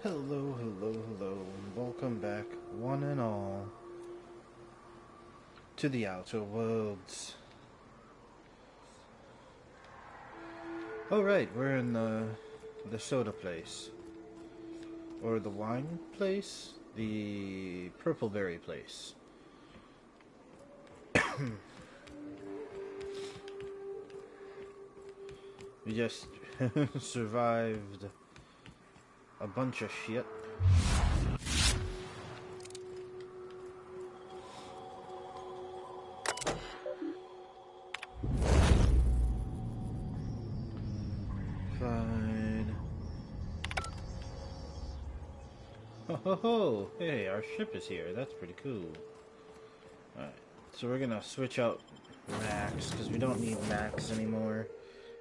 Hello, hello, hello, and welcome back, one and all, to the Outer Worlds. Alright, we're in the soda place. Or the wine place? The purpleberry place. We just survived a bunch of shit. Fine. Ho ho ho! Hey, our ship is here. That's pretty cool. Alright, so we're gonna switch out Max, because we don't need Max anymore.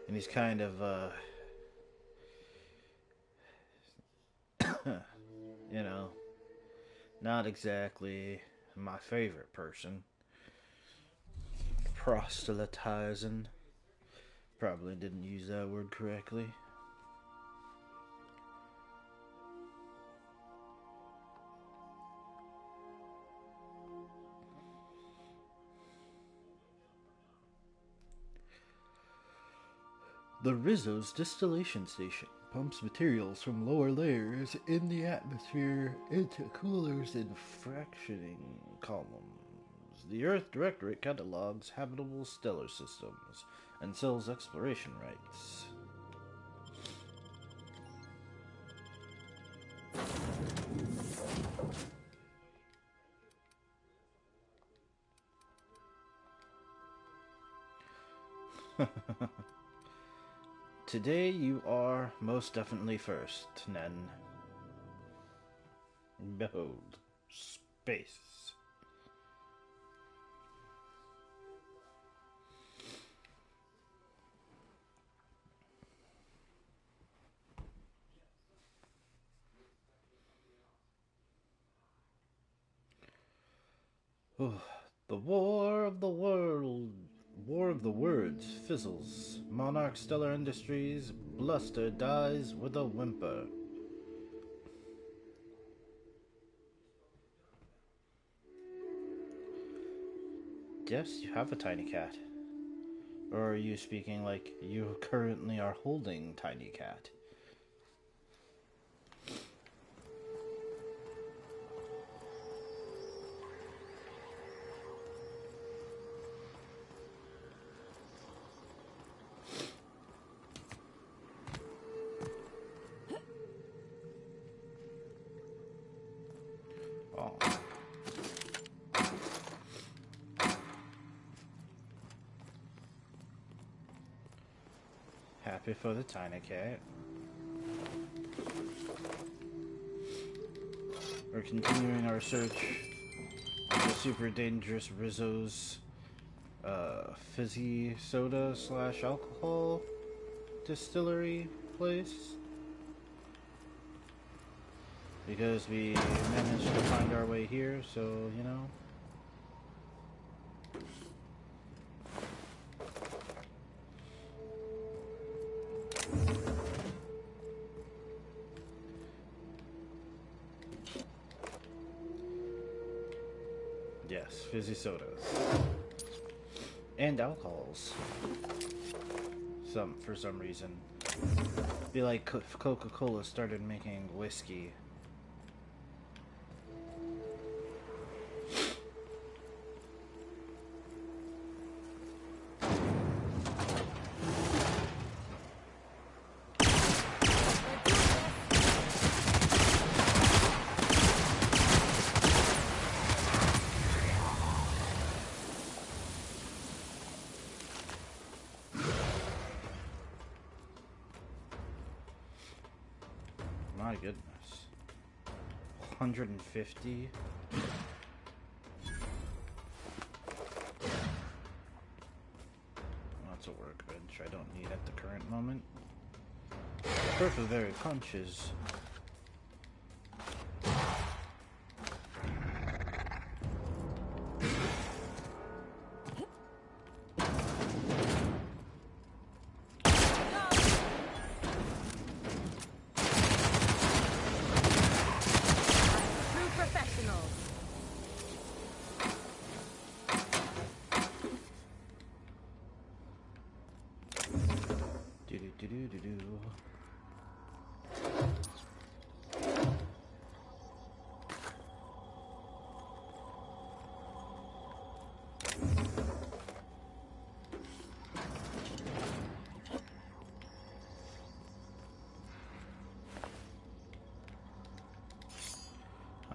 And he's kind of, you know, not exactly my favorite person. Proselytizing. Probably didn't use that word correctly. The Rizzo's distillation station pumps materials from lower layers in the atmosphere into coolers and fractioning columns. The Earth Directorate catalogs habitable stellar systems and sells exploration rights. Today you are most definitely first, Nen. Behold, space. The War of the Words fizzles. Monarch Stellar Industries bluster dies with a whimper. Yes, you have a tiny cat. Or are you speaking like you currently are holding tiny cat? Oh. Happy for the tiny cat. We're continuing our search for the super dangerous Rizzo's fizzy soda / alcohol distillery place. Because we managed to find our way here, so, you know. Yes, fizzy sodas. And alcohols. For some reason. Be like if Coca-Cola started making whiskey. My goodness. 150? That's a workbench I don't need at the current moment. Purpleberry punches.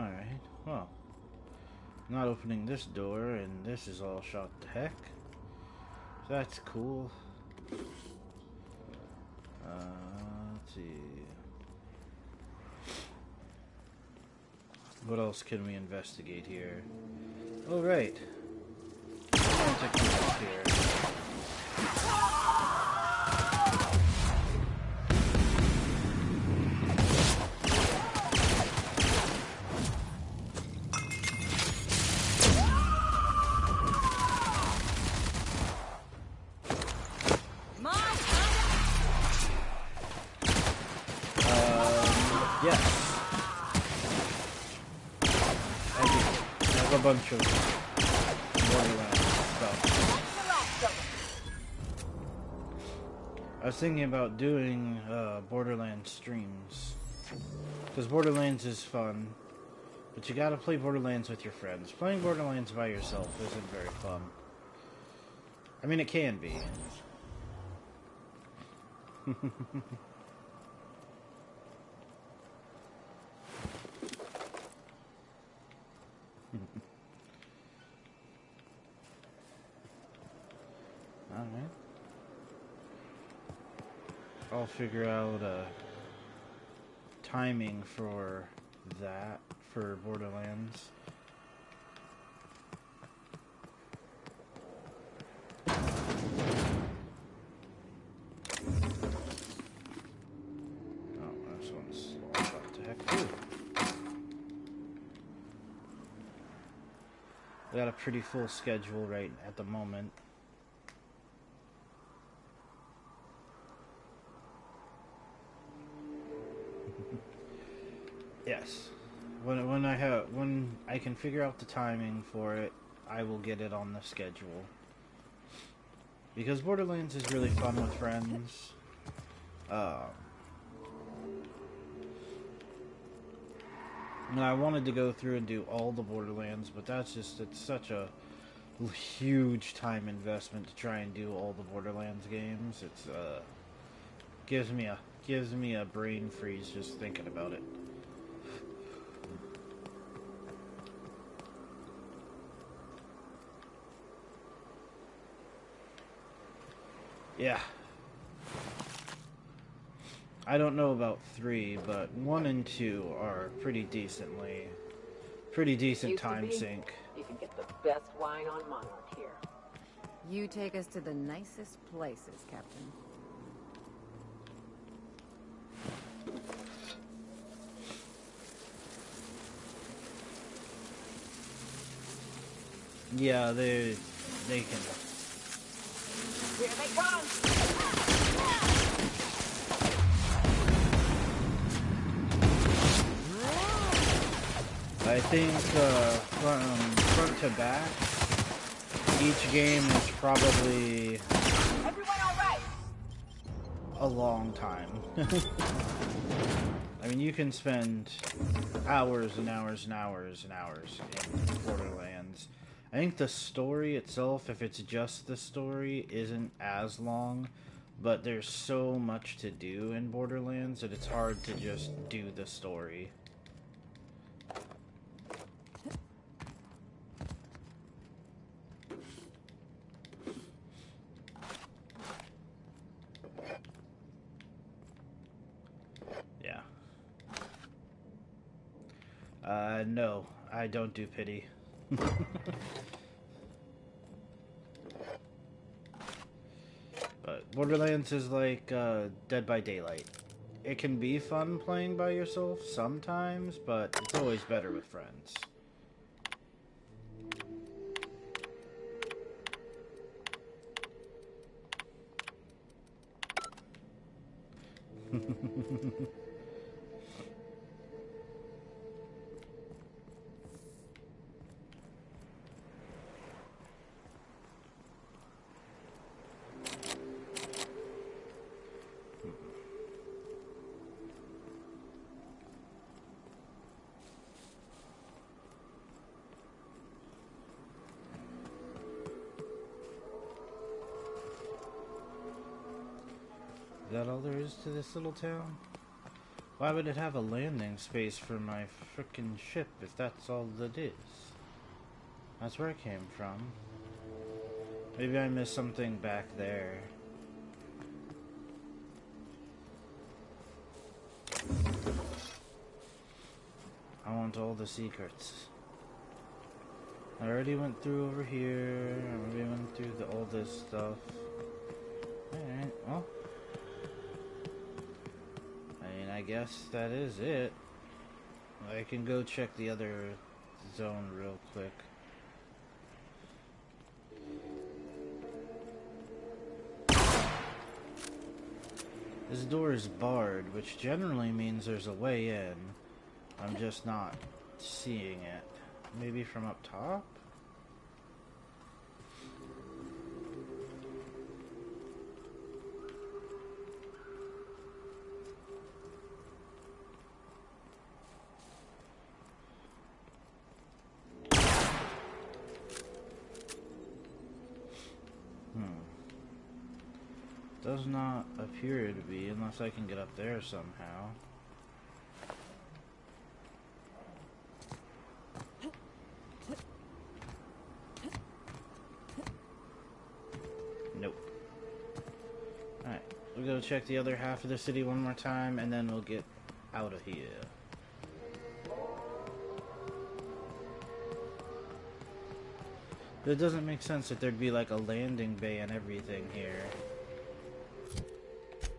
Alright, well, not opening this door, and this is all shot to heck. That's cool. Let's see. What else can we investigate here? Oh, right. Here. Yes. I do. I have a bunch of Borderlands stuff. I was thinking about doing Borderlands streams. Because Borderlands is fun. But you gotta play Borderlands with your friends. Playing Borderlands by yourself isn't very fun. I mean, it can be. Alright. I'll figure out timing for that, for Borderlands. Oh, this one's shot to heck too. We got a pretty full schedule right at the moment. Yes. When I can figure out the timing for it, I will get it on the schedule. Because Borderlands is really fun with friends. And I wanted to go through and do all the Borderlands, but it's such a huge time investment to try and do all the Borderlands games. It's gives me a brain freeze just thinking about it. Yeah. I don't know about 3, but 1 and 2 are pretty decent time sink. You can get the best wine on Monarch here. You take us to the nicest places, Captain. Yeah, they can. Here they come! I think front to back, each game is probably Everyone all right? a long time. I mean, you can spend hours and hours and hours and hours in Borderlands. I think the story itself, if it's just the story, isn't as long, but there's so much to do in Borderlands that it's hard to just do the story. Yeah. No, I don't do pity. But Borderlands is like Dead by Daylight. It can be fun playing by yourself sometimes, but it's always better with friends. that all there is to this little town? Why would it have a landing space for my frickin' ship if that's all that is? That's where it came from. Maybe I missed something back there. I want all the secrets. I already went through over here. I already went through all this stuff. Alright, well. I guess that is it. I can go check the other zone real quick. This door is barred, which generally means there's a way in. I'm just not seeing it. Maybe from up top? Does not appear to be, unless I can get up there somehow. Nope. Alright, we'll go check the other half of the city one more time, and then we'll get out of here. But it doesn't make sense that there'd be like a landing bay and everything here.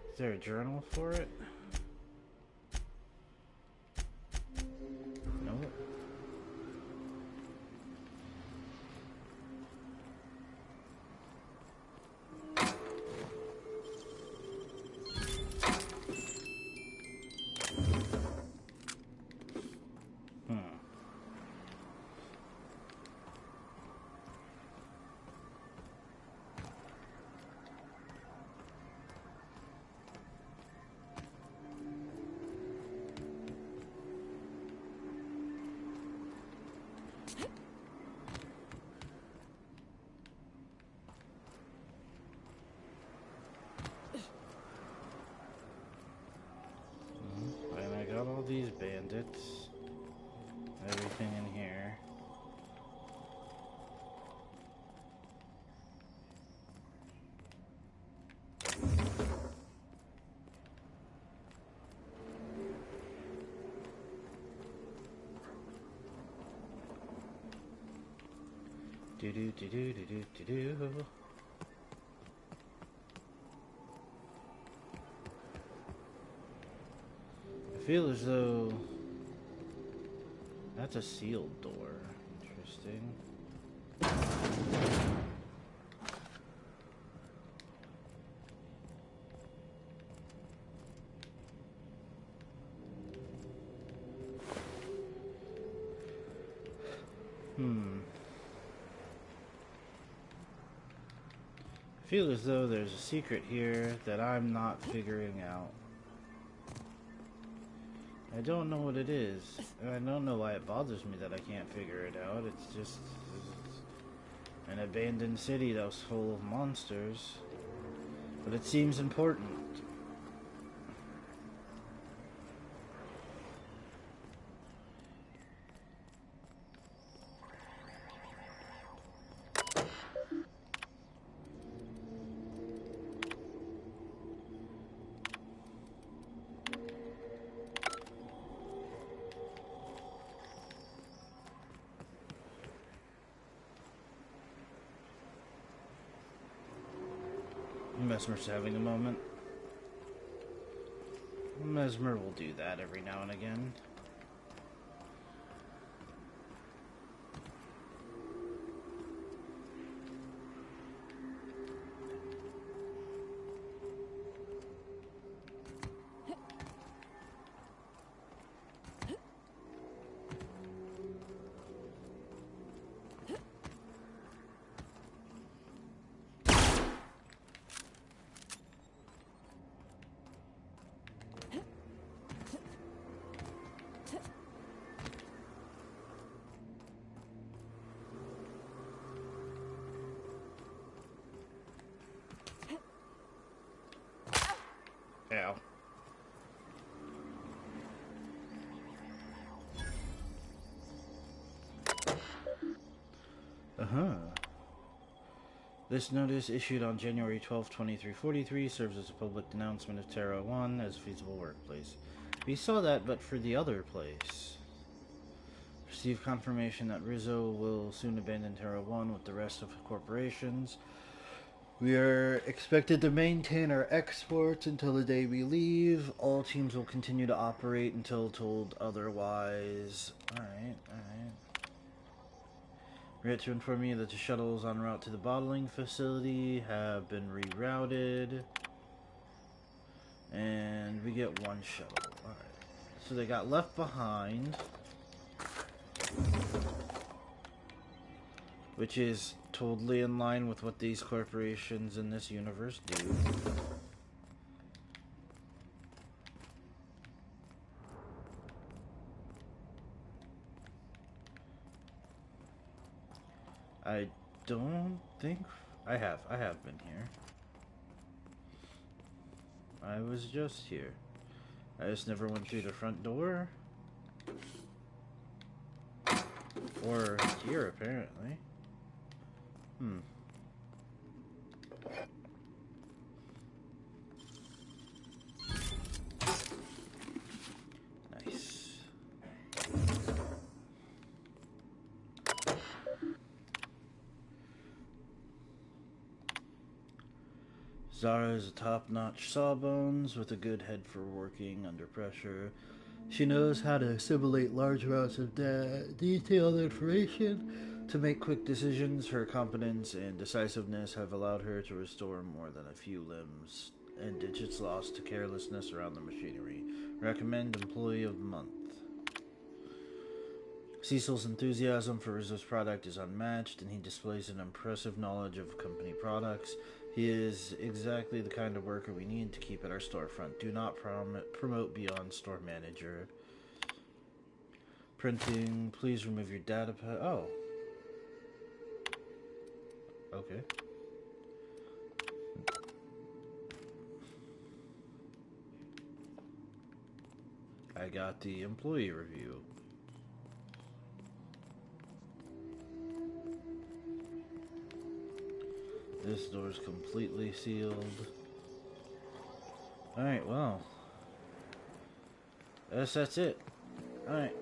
Is there a journal for it? Nope. These bandits, everything in here. Do do do do do do do do. I feel as though that's a sealed door. Interesting. I feel as though there's a secret here that I'm not figuring out. I don't know what it is, and I don't know why it bothers me that I can't figure it out. It's just an abandoned city that was full of monsters, but it seems important. Mesmer's having a moment. Mesmer will do that every now and again. This notice, issued on January 12, 2343, serves as a public denouncement of Terra 1 as a feasible workplace. We saw that, but for the other place. Received confirmation that Rizzo will soon abandon Terra 1 with the rest of the corporations. We are expected to maintain our exports until the day we leave. All teams will continue to operate until told otherwise. Alright. We had to inform you that the shuttles en route to the bottling facility have been rerouted. And we get one shuttle. Alright. So they got left behind. Which is totally in line with what these corporations in this universe do. I don't think I have been here. I was just here. I just never went through the front door. Or here, apparently. Nice. Zara is a top-notch sawbones with a good head for working under pressure. She knows how to assimilate large amounts of detailed information to make quick decisions. Her competence and decisiveness have allowed her to restore more than a few limbs and digits lost to carelessness around the machinery. Recommend Employee of the Month. Cecil's enthusiasm for Rizzo's product is unmatched, and he displays an impressive knowledge of company products. He is exactly the kind of worker we need to keep at our storefront. Do not promote beyond store manager. Printing. Please remove your data pad. Oh. Okay. I got the employee review. This door's completely sealed. Alright, well. I guess that's it. Alright.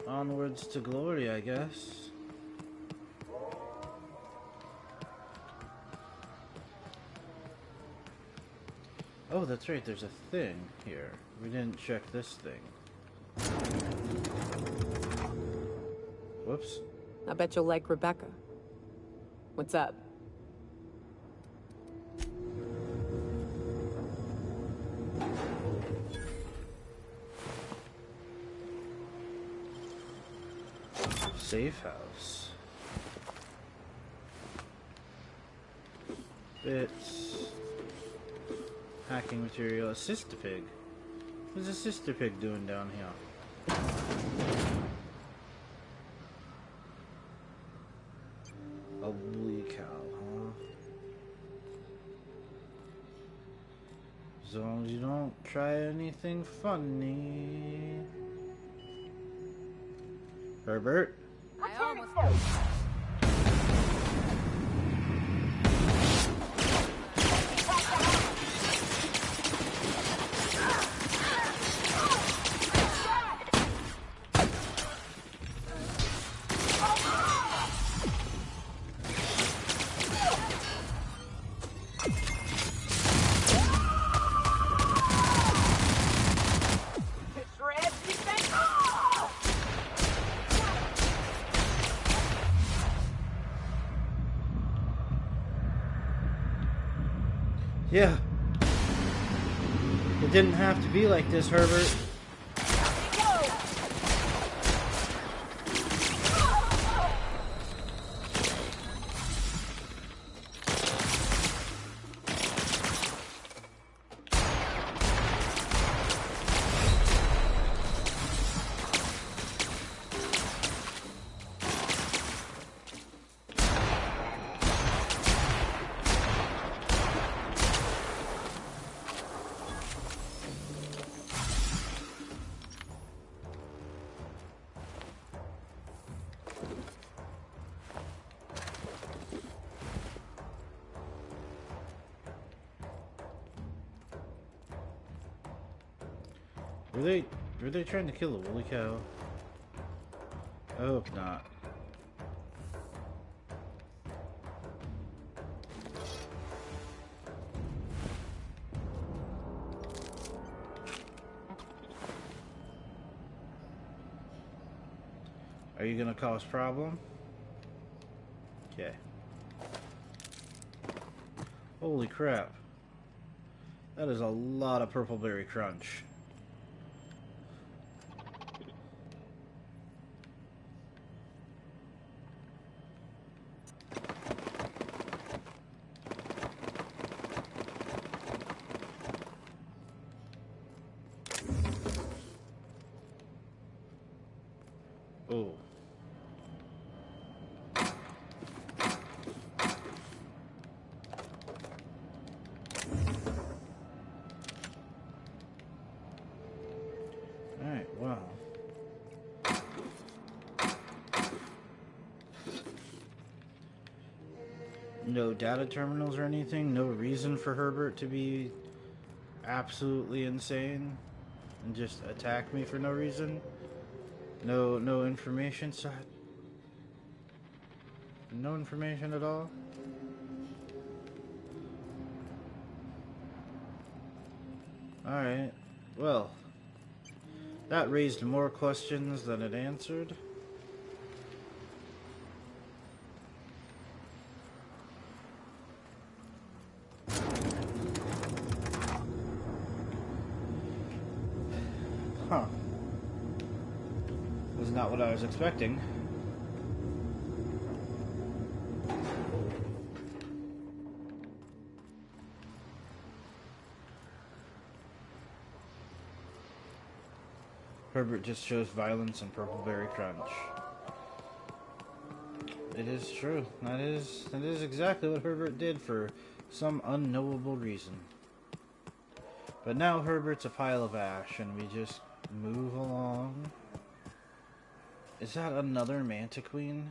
Onwards to glory, I guess. Oh, that's right, there's a thing here. We didn't check this thing. Whoops. I bet you'll like Rebecca. What's up? Safe house. Bits. Hacking material. A sister pig. What's a sister pig doing down here? A woolly cow, huh? As long as you don't try anything funny. Herbert? I almost... Yeah. It didn't have to be like this, Herbert. Were they trying to kill a woolly cow? I hope not. Are you gonna cause problem? Okay. Holy crap. That is a lot of purple berry crunch. Oh. Alright, wow. No data terminals or anything? No reason for Herbert to be absolutely insane and just attack me for no reason? No information set? No information at all? Alright, well, that raised more questions than it answered. Huh. Was not what I was expecting. Herbert just shows violence and purple berry crunch. It is true. That is exactly what Herbert did for some unknowable reason. But now Herbert's a pile of ash and we just move along. Is that another Mantiqueen?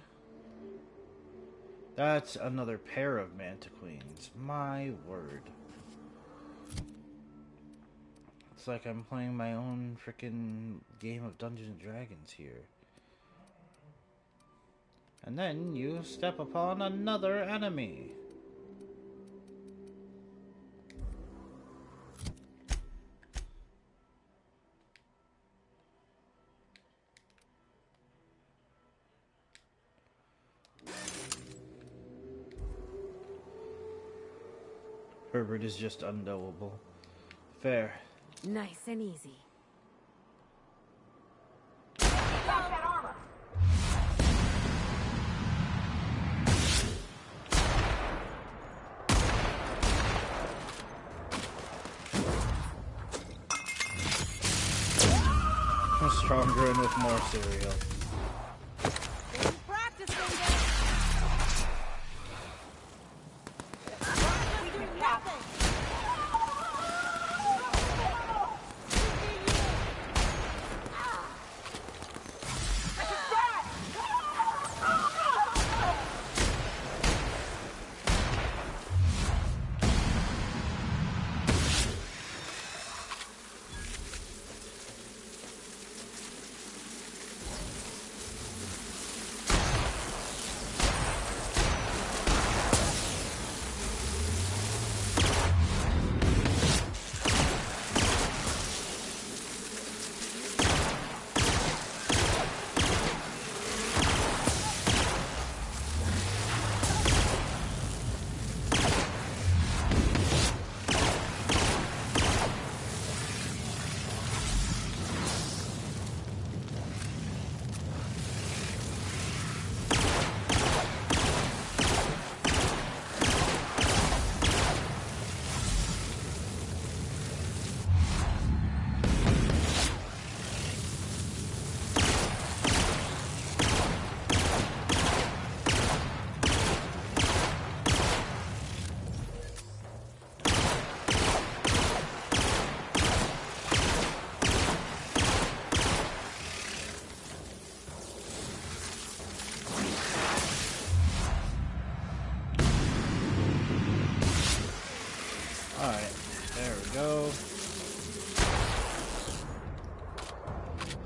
That's another pair of Mantiqueens. My word. It's like I'm playing my own freaking game of Dungeons and Dragons here. And then you step upon another enemy. Herbert is just unknowable. Fair. Nice and easy. Drop that armor! I'm stronger and with more cereal.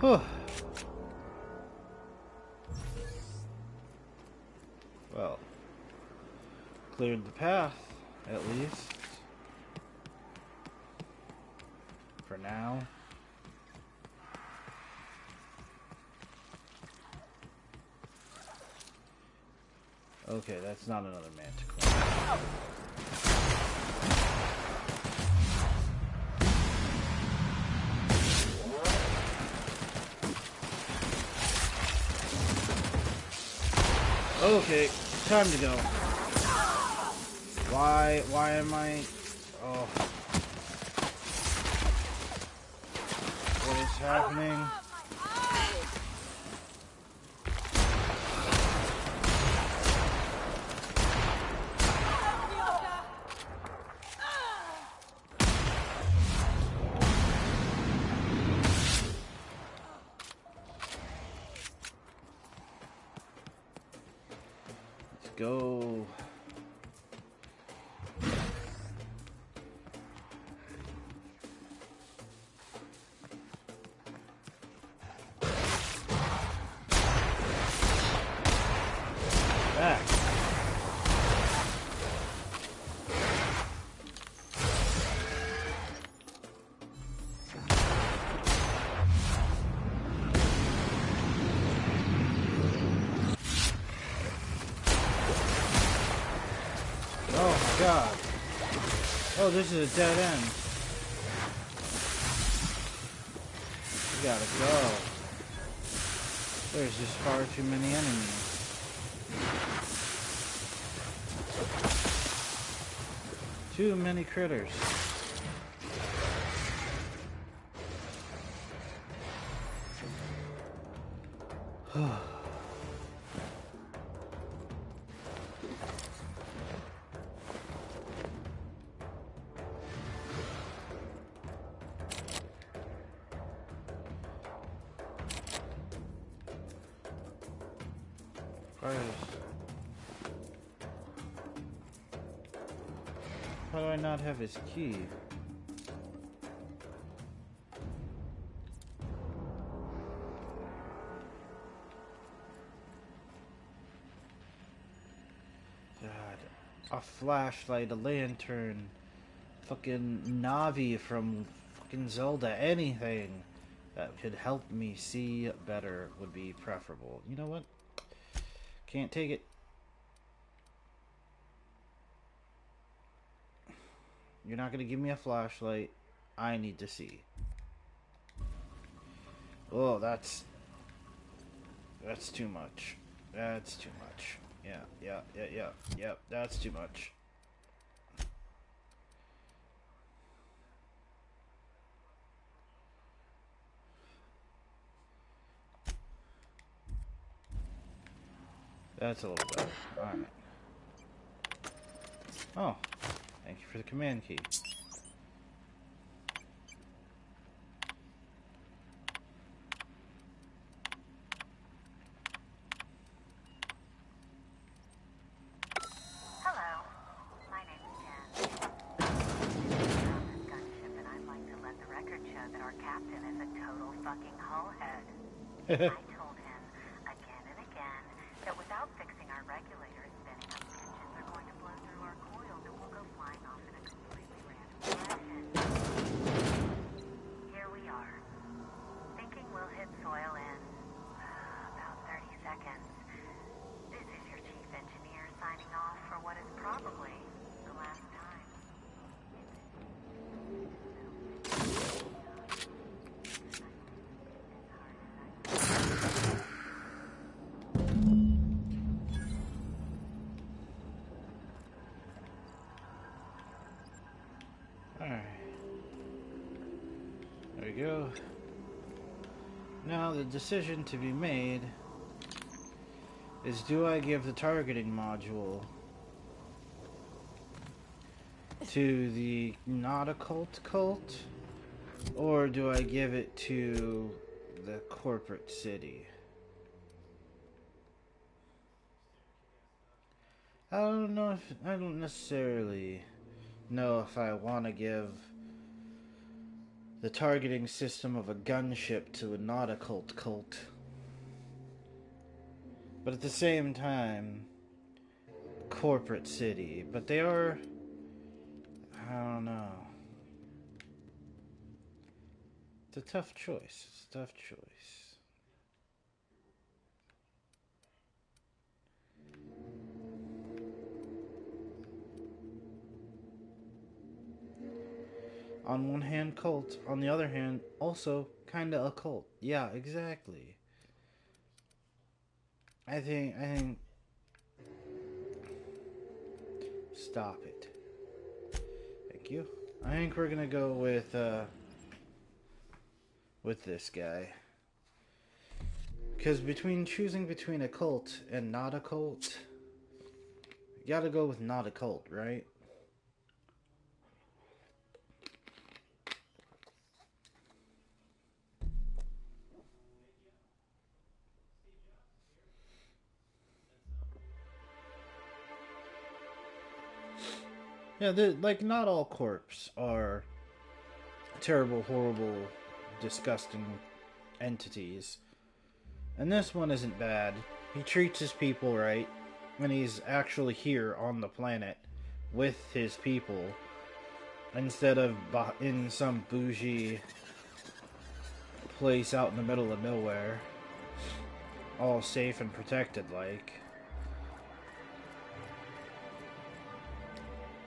Whew. Well, cleared the path, at least. For now. Okay, that's not another manticore. Okay, time to go. Why am I... Oh. What is happening? Let's go. Back. Oh my god. Oh, this is a dead end. We gotta go. There's just far too many enemies. Too many critters. How do I not have his key? God. A flashlight, a lantern, fucking Navi from fucking Zelda, anything that could help me see better would be preferable. You know what? Can't take it. You're not gonna give me a flashlight. I need to see. Oh, that's too much. That's too much. Yeah. That's too much. That's a little better. Alright. Oh. Thank you for the command key. Hello, my name's Jen. I'm on this gunship, and I'd like to let the record show that our captain is a total fucking hullhead. I told him again and again that without fixing our regulators, spinning up engines are going to blow through our coils and we'll go flying off in a completely random direction. Here we are, thinking we'll hit soil in about 30 seconds. This is your chief engineer signing off for what is probably the last time. Alright. There we go. Now the decision to be made is, do I give the targeting module to the not occult cult, or do I give it to the corporate city? I don't necessarily know if I want to give the targeting system of a gunship to a not occult cult. But at the same time, corporate city. But they are... I don't know. It's a tough choice. It's a tough choice. On one hand, cult. On the other hand, also kinda occult. Yeah, exactly. I think... Stop it. Thank you. I think we're gonna go with this guy. Because choosing between a cult and not a cult, you gotta go with not a cult, right? Yeah, like, not all corps are terrible, horrible, disgusting entities. And this one isn't bad. He treats his people right, and he's actually here on the planet with his people, instead of in some bougie place out in the middle of nowhere, all safe and protected like.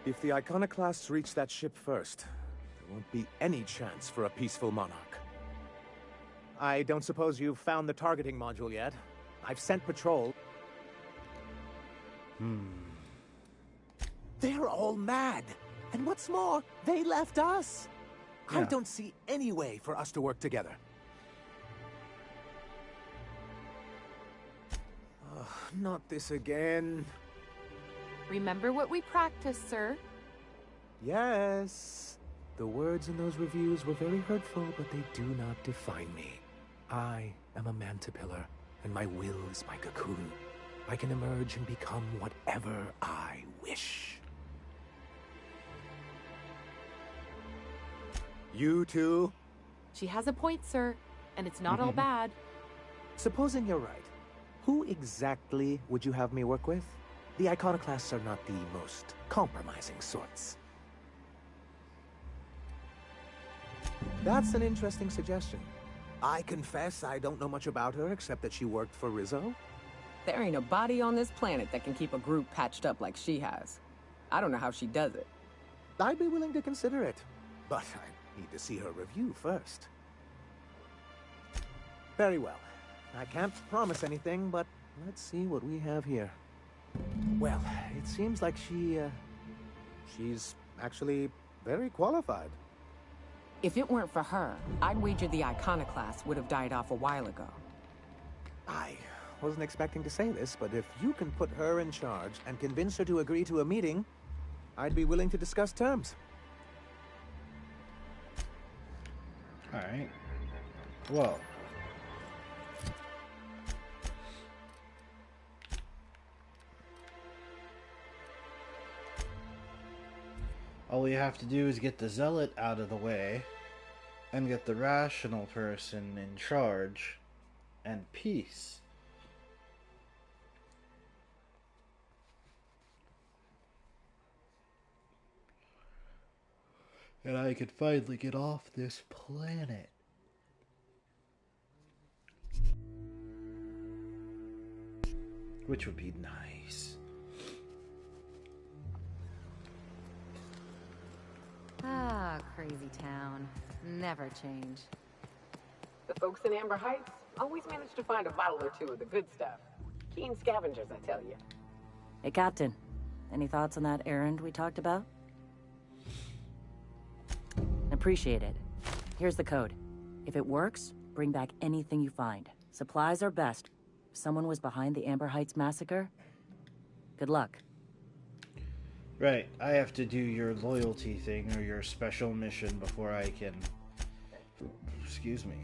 If the Iconoclasts reach that ship first, there won't be any chance for a peaceful monarch. I don't suppose you've found the targeting module yet. I've sent patrol. They're all mad! And what's more, they left us! Yeah. I don't see any way for us to work together. Not this again. Remember what we practiced, sir. Yes. The words in those reviews were very hurtful, but they do not define me. I am a Mantipillar, and my will is my cocoon. I can emerge and become whatever I wish. You too? She has a point, sir, and it's not all bad. Supposing you're right, who exactly would you have me work with? The Iconoclasts are not the most compromising sorts. That's an interesting suggestion. I confess I don't know much about her except that she worked for Rizzo. There ain't a body on this planet that can keep a group patched up like she has. I don't know how she does it. I'd be willing to consider it, but I need to see her review first. Very well. I can't promise anything, but let's see what we have here. Well, it seems like she's actually very qualified. If it weren't for her, I'd wager the Iconoclast would have died off a while ago. I wasn't expecting to say this, but if you can put her in charge and convince her to agree to a meeting, I'd be willing to discuss terms. Alright. Well. All we have to do is get the zealot out of the way and get the rational person in charge, and peace. And I could finally get off this planet. Which would be nice. Ah, crazy town. Never change. The folks in Amber Heights always manage to find a bottle or two of the good stuff. Keen scavengers, I tell you. Hey, Captain. Any thoughts on that errand we talked about? Appreciate it. Here's the code. If it works, bring back anything you find. Supplies are best. If someone was behind the Amber Heights massacre, good luck. Right, I have to do your loyalty thing or your special mission before I can... Excuse me.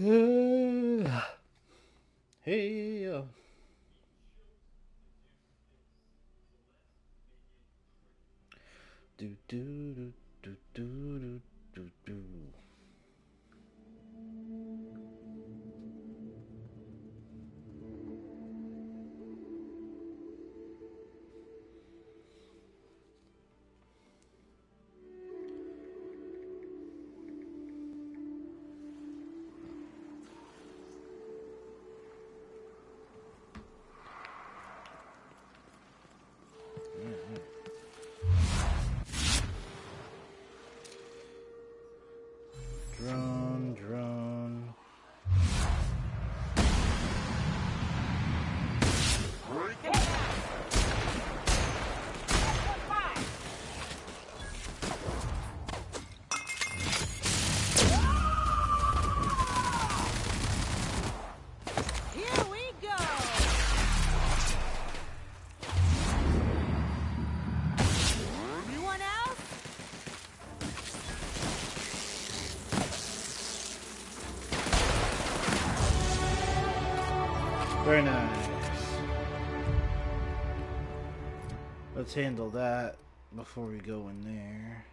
Hey. Do do do do do do do. Drone. Here we go! Anyone else? Very nice. Let's handle that before we go in there.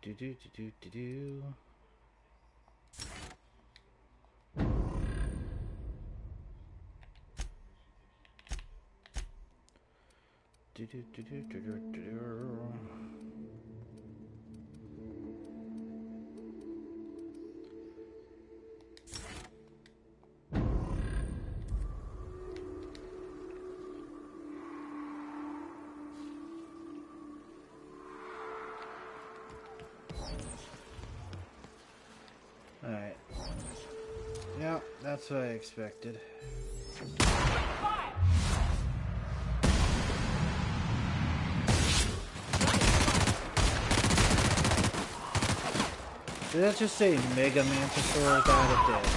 Do. Alright. Yeah, that's what I expected. Did that just say Mega Mantisaur? God, it did.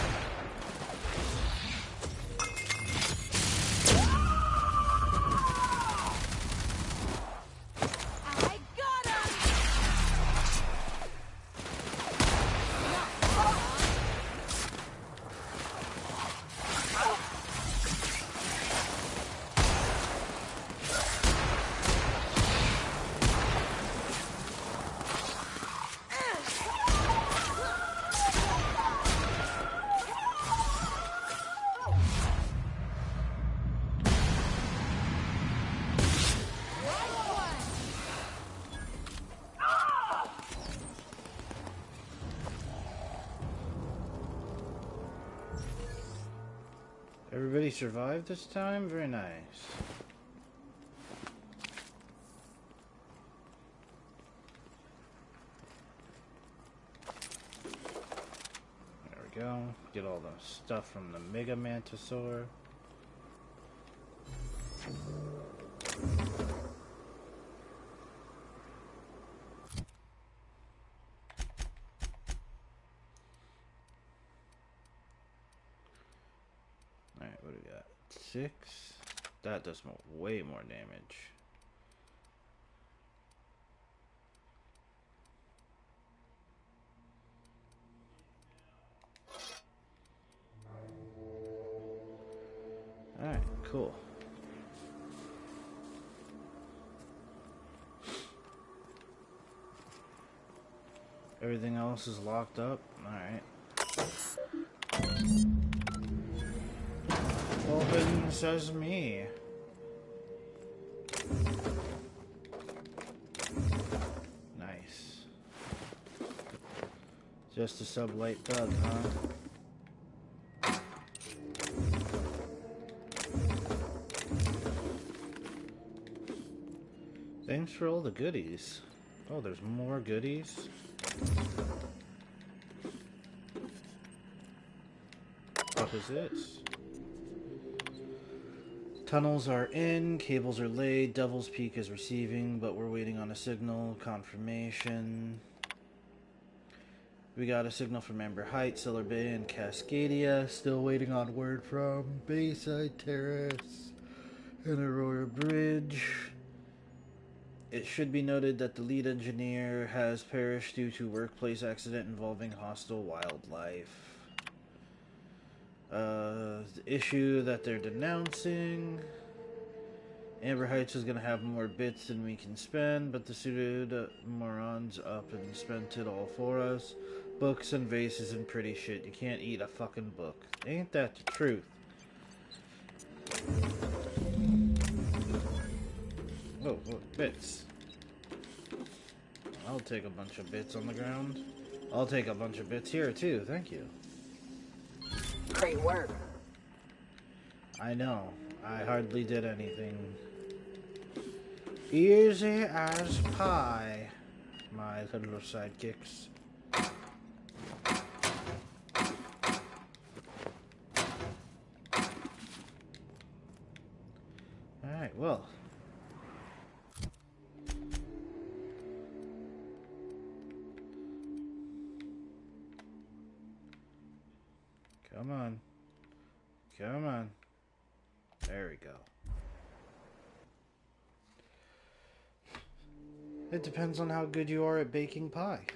Everybody survived this time? Very nice. There we go. Get all the stuff from the Mega Mantisaur. Alright, what do we got? 6? That does way more damage. Alright, cool. Everything else is locked up? Alright. Open sesame. Nice. Just a sublight thug, huh? Thanks for all the goodies. Oh, there's more goodies? fuck is this? Tunnels are in, cables are laid, Devil's Peak is receiving, but we're waiting on a signal confirmation. We got a signal from Amber Heights, Cellar Bay, and Cascadia. Still waiting on word from Bayside Terrace and Aurora Bridge. It should be noted that the lead engineer has perished due to workplace accident involving hostile wildlife. The issue that they're denouncing: Amber Heights is going to have more bits than we can spend, but the suited morons up and spent it all for us. Books and vases and pretty shit. You can't eat a fucking book. Ain't that the truth? Oh, bits. I'll take a bunch of bits on the ground. I'll take a bunch of bits here too, thank you. Great work. I know. I hardly did anything. Easy as pie, my little sidekicks. Alright, well. Come on. Come on. There we go. It depends on how good you are at baking pie.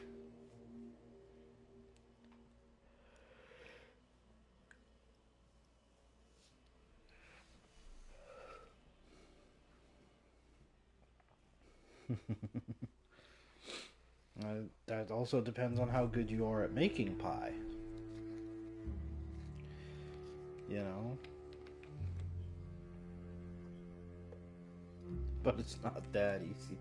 That also depends on how good you are at making pie. You know? But it's not that easy.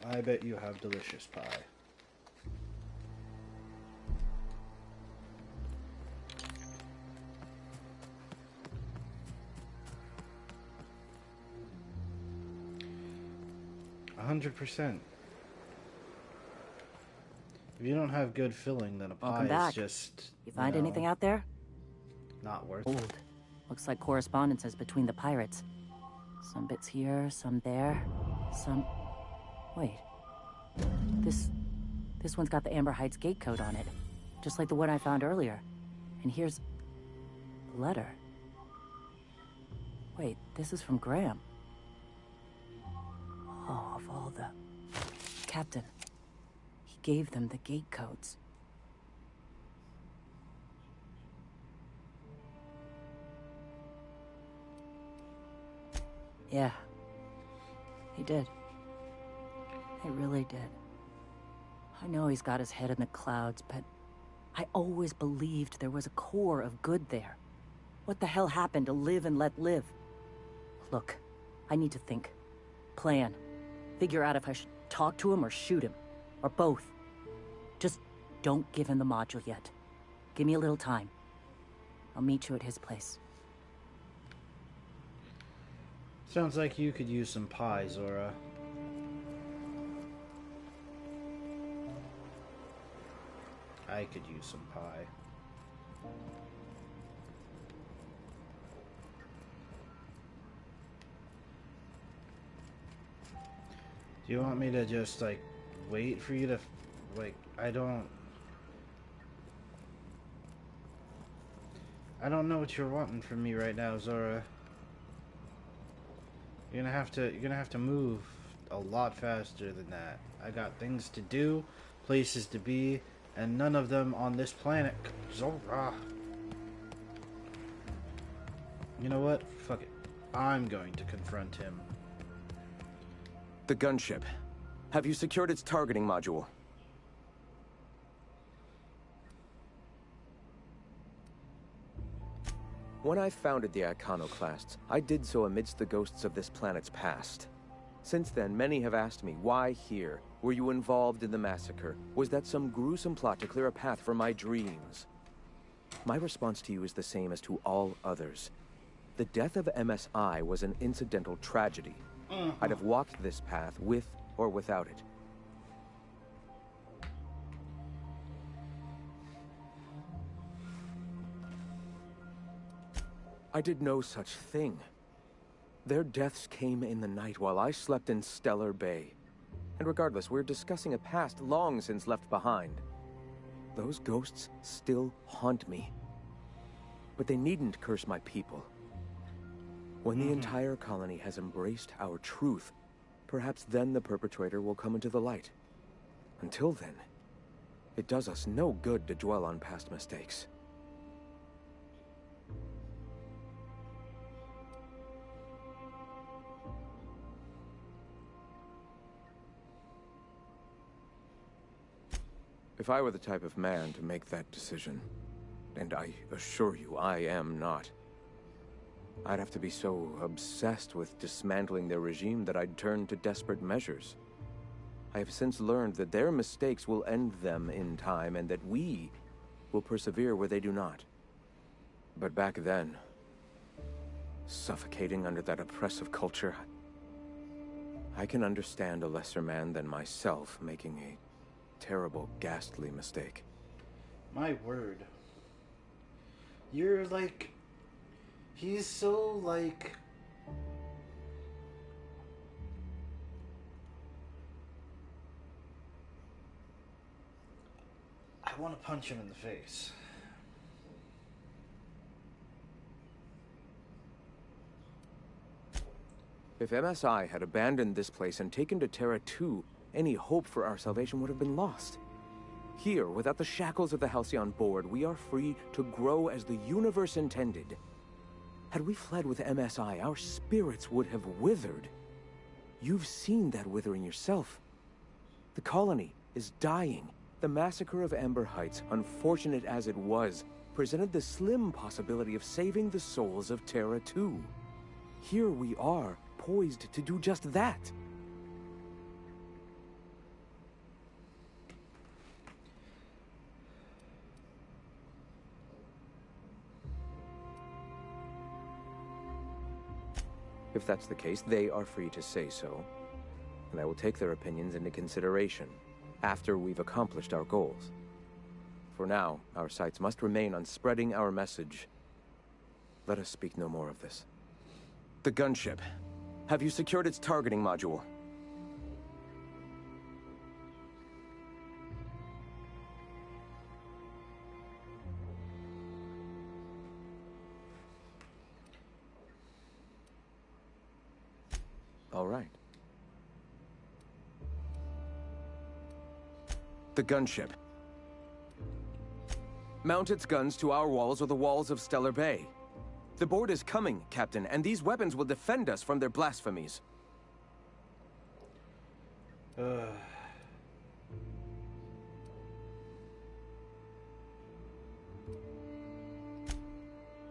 I bet you have delicious pie. %. If you don't have good filling, then a pie is just... You find anything out there? Not worth Old. it. Looks like correspondences between the pirates. Some bits here, some there, some... Wait. This one's got the Amber Heights gate code on it. Just like the one I found earlier. And here's... the letter. Wait, this is from Graham. Oh, of all the... Captain. He gave them the gate codes. Yeah. He did. He really did. I know he's got his head in the clouds, but I always believed there was a core of good there. What the hell happened to live and let live? Look, I need to think. Plan. Figure out if I should talk to him or shoot him. Or both. Just don't give him the module yet. Give me a little time. I'll meet you at his place. Sounds like you could use some pie, Zora. I could use some pie. Do you want me to just, like, wait for you to, like, I don't know what you're wanting from me right now, Zora. You're gonna have to move a lot faster than that. I got things to do, places to be, and none of them on this planet. Zora. You know what? Fuck it. I'm going to confront him. The gunship. Have you secured its targeting module? When I founded the Iconoclasts, I did so amidst the ghosts of this planet's past. Since then, many have asked me, why here? Were you involved in the massacre? Was that some gruesome plot to clear a path for my dreams? My response to you is the same as to all others. The death of MSI was an incidental tragedy. I'd have walked this path with or without it. I did no such thing. Their deaths came in the night while I slept in Stellar Bay. And regardless, we're discussing a past long since left behind. Those ghosts still haunt me. But they needn't curse my people. When the entire colony has embraced our truth, perhaps then the perpetrator will come into the light. Until then, it does us no good to dwell on past mistakes. If I were the type of man to make that decision, and I assure you I am not, I'd have to be so obsessed with dismantling their regime that I'd turn to desperate measures. I have since learned that their mistakes will end them in time, and that we will persevere where they do not. But back then, suffocating under that oppressive culture, I can understand a lesser man than myself making a terrible, ghastly mistake. My word. You're like... He's so like... I want to punch him in the face. If MSI had abandoned this place and taken to Terra 2, any hope for our salvation would have been lost. Here, without the shackles of the Halcyon Board, we are free to grow as the universe intended. Had we fled with MSI, our spirits would have withered. You've seen that withering yourself. The colony is dying. The massacre of Amber Heights, unfortunate as it was, presented the slim possibility of saving the souls of Terra 2. Here we are, poised to do just that. If that's the case, they are free to say so, and I will take their opinions into consideration after we've accomplished our goals. For now, our sights must remain on spreading our message. Let us speak no more of this. The gunship. Have you secured its targeting module? All right. The gunship. Mount its guns to our walls or the walls of Stellar Bay. The board is coming, Captain, and these weapons will defend us from their blasphemies.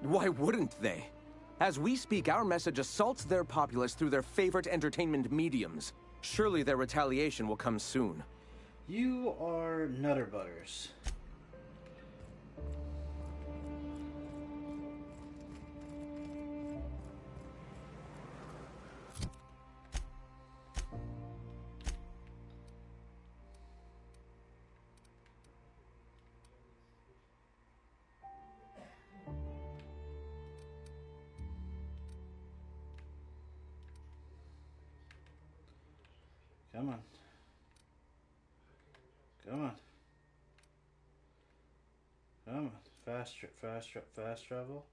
Why wouldn't they? As we speak, our message assaults their populace through their favorite entertainment mediums. Surely their retaliation will come soon. You are Nutter Butters. Come on. Come on. Come on. Fast travel.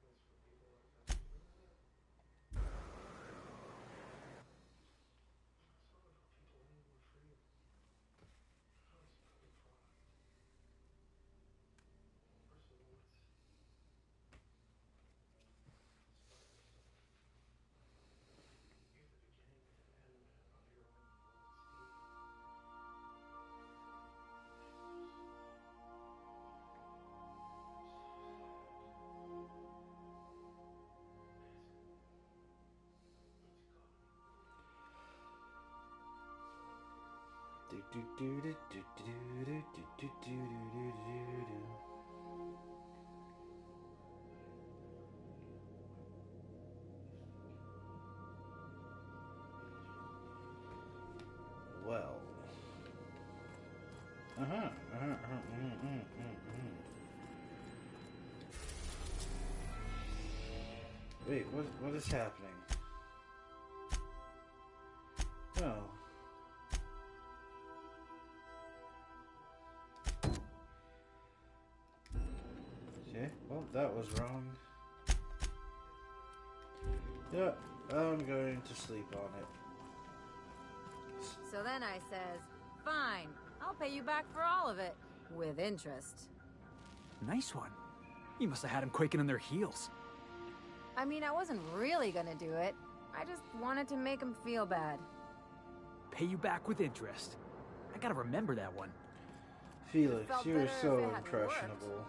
Well. Wait, what is happening? Oh. Okay, well, that was wrong. Yeah, I'm going to sleep on it. So then I says, fine, I'll pay you back for all of it, with interest. Nice one. You must have had them quaking in their heels. I mean, I wasn't really gonna do it. I just wanted to make him feel bad. Pay you back with interest. I gotta remember that one. Felix, you are so impressionable.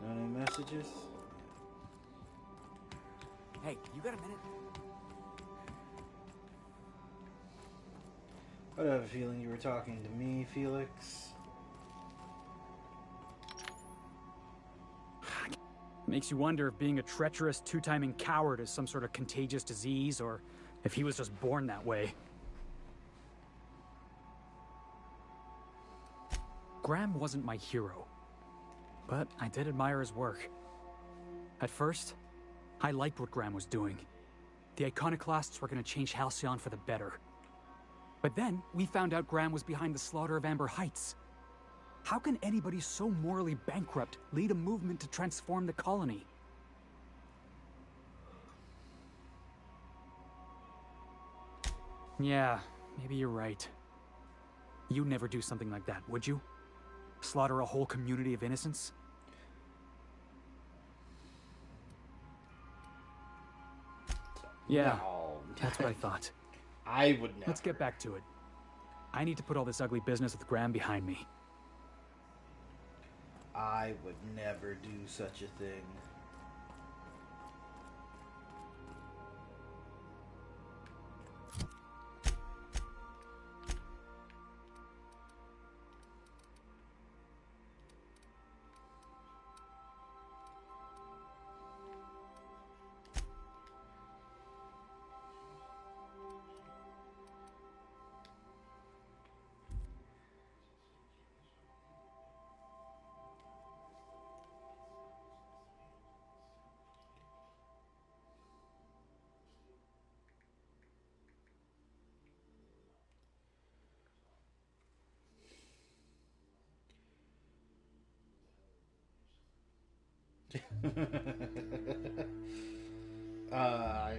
No new messages? Hey, you got a minute? I have a feeling you were talking to me, Felix. Makes you wonder if being a treacherous, two-timing coward is some sort of contagious disease, or if he was just born that way. Graham wasn't my hero, but I did admire his work. At first, I liked what Graham was doing. The Iconoclasts were going to change Halcyon for the better. But then, we found out Graham was behind the slaughter of Amber Heights. How can anybody so morally bankrupt lead a movement to transform the colony? Yeah, maybe you're right. You'd never do something like that, would you? Slaughter a whole community of innocents? Yeah, No. that's what I thought. I would never. Let's get back to it. I need to put all this ugly business with Graham behind me. I would never do such a thing.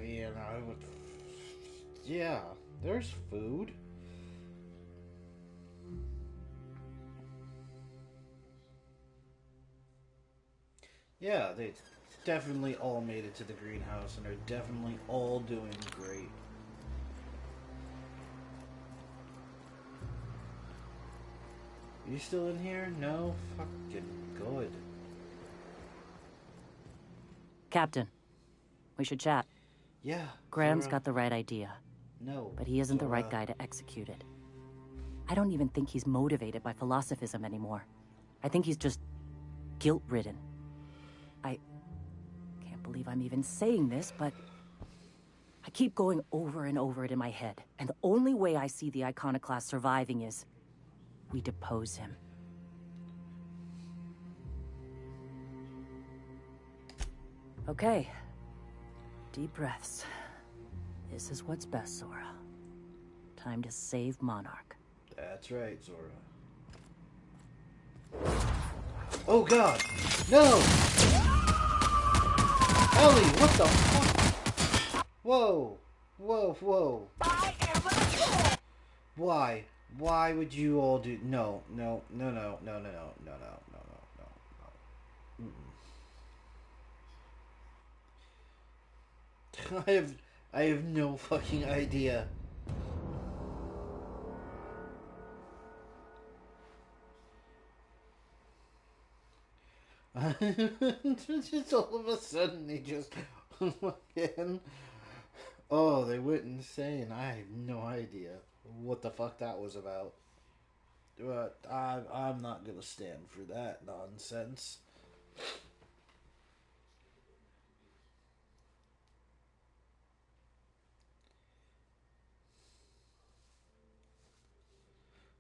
You know, yeah, there's food. Yeah, they definitely all made it to the greenhouse and are definitely all doing great. You still in here? No? Fucking good. Captain, we should chat. Yeah. Graham's Zora. got the right idea. No. But he isn't the right Zora. guy to execute it. I don't even think he's motivated by philosophism anymore. I think he's just guilt-ridden. I can't believe I'm even saying this, but I keep going over and over it in my head. And the only way I see the Iconoclast surviving is we depose him. Okay. Deep breaths. This is what's best, Zora. Time to save Monarch. That's right, Zora. Oh god! No! Ellie, what the fuck? Whoa! Whoa, whoa. I am a fool! Why? Why would you all do... No, no, no, no, no, no, no, no, no, no, no, no, no. I have no fucking idea. Just all of a sudden they just fucking... Oh, they went insane. I have no idea what the fuck that was about. But I'm not gonna stand for that nonsense.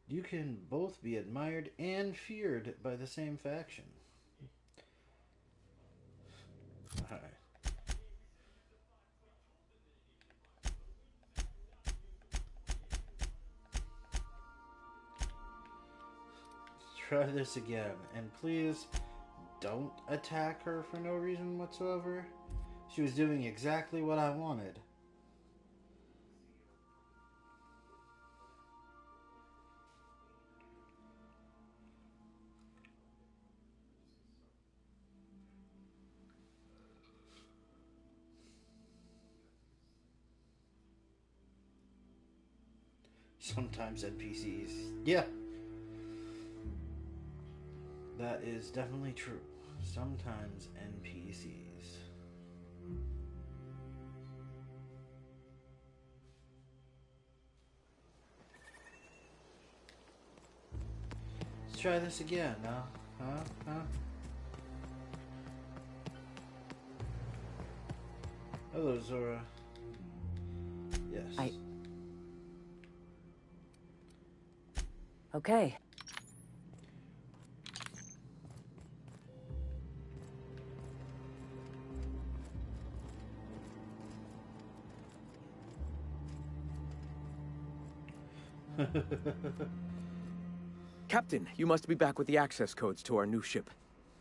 You can both be admired and feared by the same faction. Alright. Try this again, and please don't attack her for no reason whatsoever. She was doing exactly what I wanted. Sometimes NPCs. Yeah. That is definitely true. Sometimes NPCs. Let's try this again, huh? Hello, Zora. Yes. Okay. Captain, you must be back with the access codes to our new ship.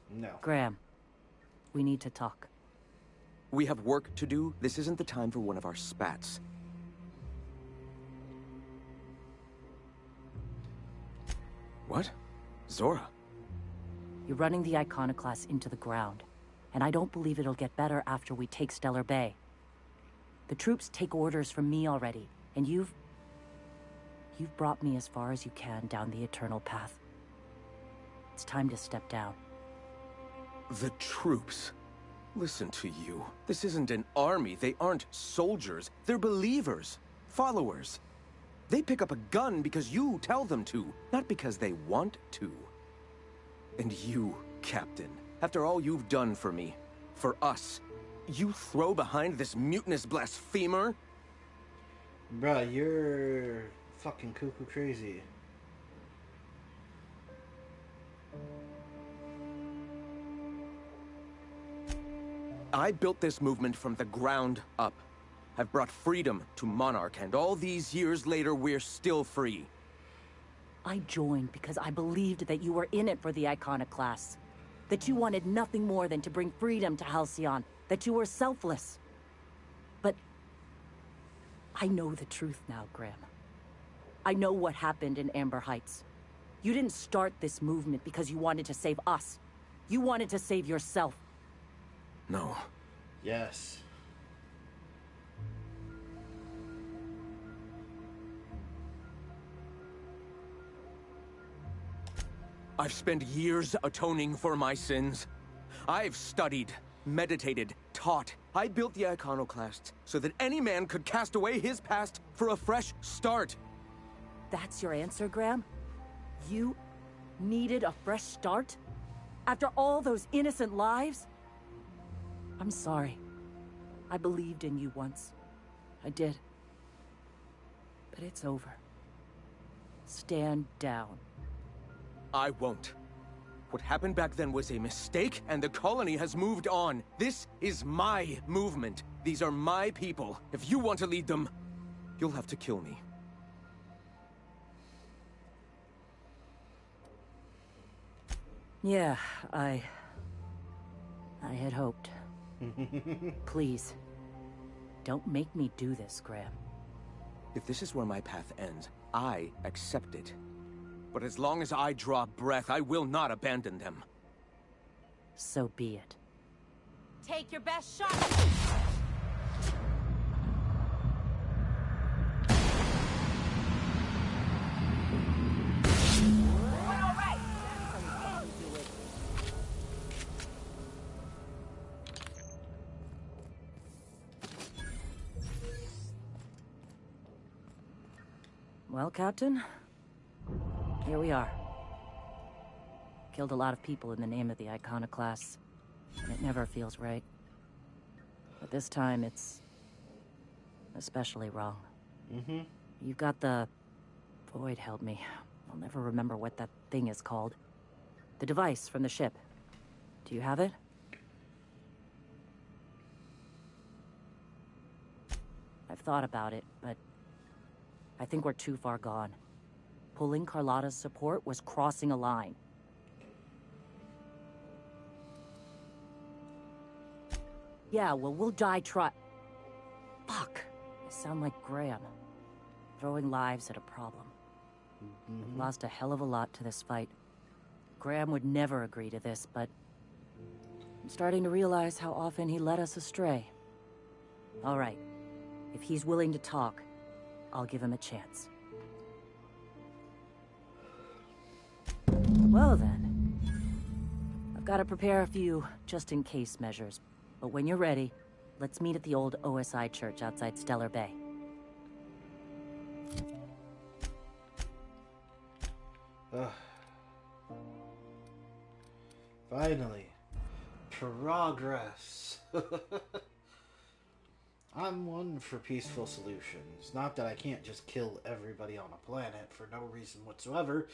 No. Graham, we need to talk. We have work to do. This isn't the time for one of our spats. What? Zora? You're running the Iconoclast into the ground, and I don't believe it'll get better after we take Stellar Bay. The troops take orders from me already, and you've brought me as far as you can down the Eternal Path. It's time to step down. The troops? Listen to you. This isn't an army. They aren't soldiers. They're believers. Followers. They pick up a gun because you tell them to, not because they want to. And you, Captain, after all you've done for me, for us, you throw behind this mutinous blasphemer? Bruh, you're fucking cuckoo crazy. I built this movement from the ground up. I've brought freedom to Monarch, and all these years later, we're still free. I joined because I believed that you were in it for the Iconoclasts. That you wanted nothing more than to bring freedom to Halcyon. That you were selfless. But I know the truth now, Graham. I know what happened in Amber Heights. You didn't start this movement because you wanted to save us. You wanted to save yourself. No. Yes. I've spent years atoning for my sins. I've studied, meditated, taught. I built the Iconoclasts so that any man could cast away his past for a fresh start. That's your answer, Graham? You needed a fresh start? After all those innocent lives? I'm sorry. I believed in you once. I did. But it's over. Stand down. I won't. What happened back then was a mistake, and the colony has moved on. This is my movement. These are my people. If you want to lead them, you'll have to kill me. Yeah, I had hoped. Please, don't make me do this, Graham. If this is where my path ends, I accept it. But as long as I draw breath, I will not abandon them. So be it. Take your best shot! Well, Captain, here we are. Killed a lot of people in the name of the Iconoclasts, and it never feels right. But this time, it's especially wrong. Mm-hmm. You've got the... Void held me. I'll never remember what that thing is called. The device from the ship. Do you have it? I've thought about it, but I think we're too far gone. Pulling Carlotta's support was crossing a line. Yeah, well, we'll die Fuck. I sound like Graham. Throwing lives at a problem. I've lost a hell of a lot to this fight. Graham would never agree to this, but I'm starting to realize how often he led us astray. All right. If he's willing to talk, I'll give him a chance. Well then. I've got to prepare a few just-in-case measures. But when you're ready, let's meet at the old OSI church outside Stellar Bay. Finally. Progress. I'm one for peaceful solutions. Not that I can't just kill everybody on a planet for no reason whatsoever,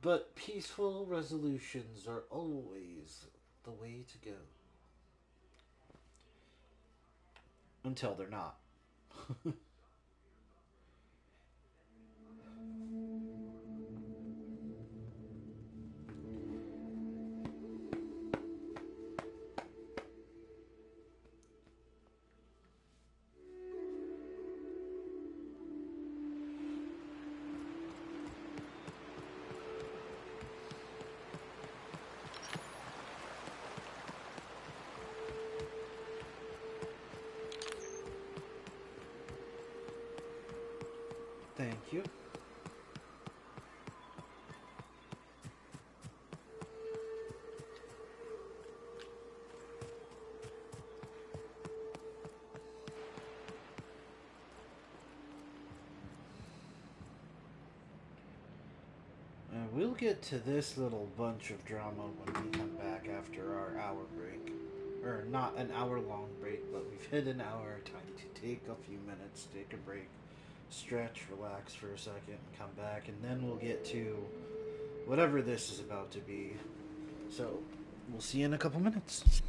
but peaceful resolutions are always the way to go. Until they're not. Thank you. We'll get to this little bunch of drama when we come back after our hour break. Or not an hour-long break, but we've hit an hour. Time to take a few minutes, take a break, stretch, relax for a second, and come back, and then we'll get to whatever this is about to be. So, we'll see you in a couple minutes.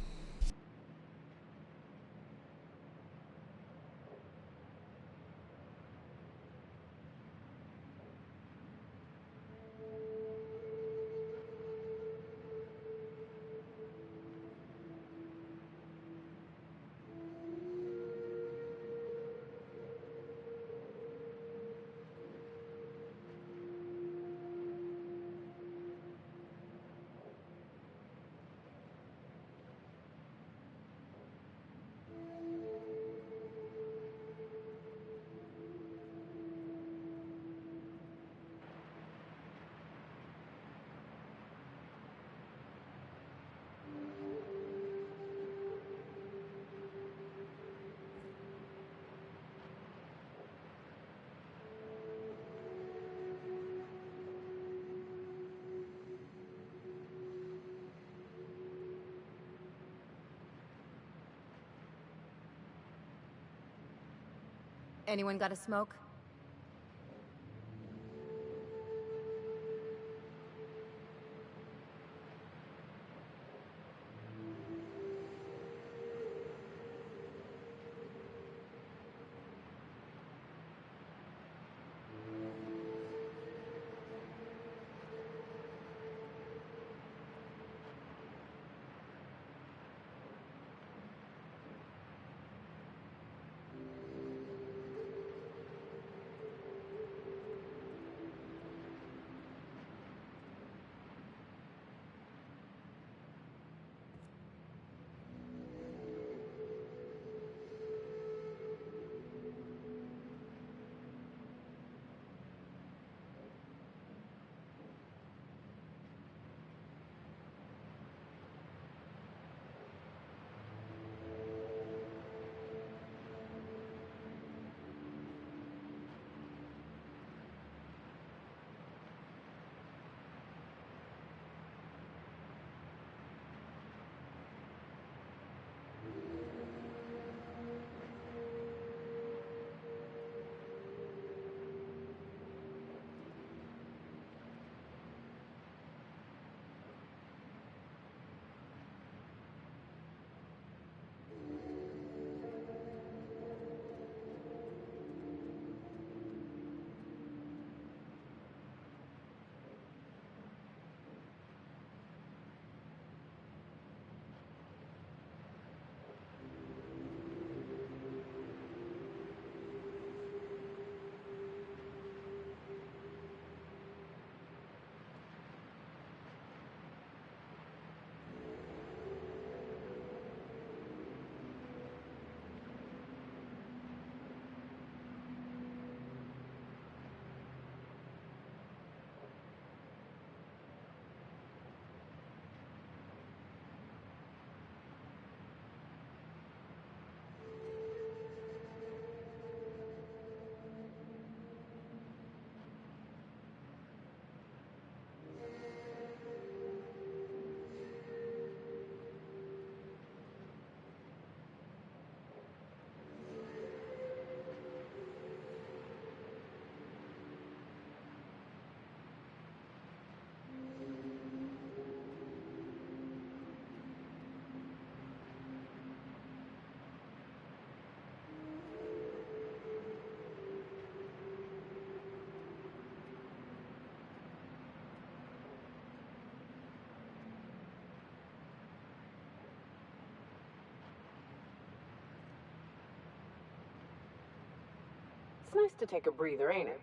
Anyone got a smoke? It's nice to take a breather, ain't it?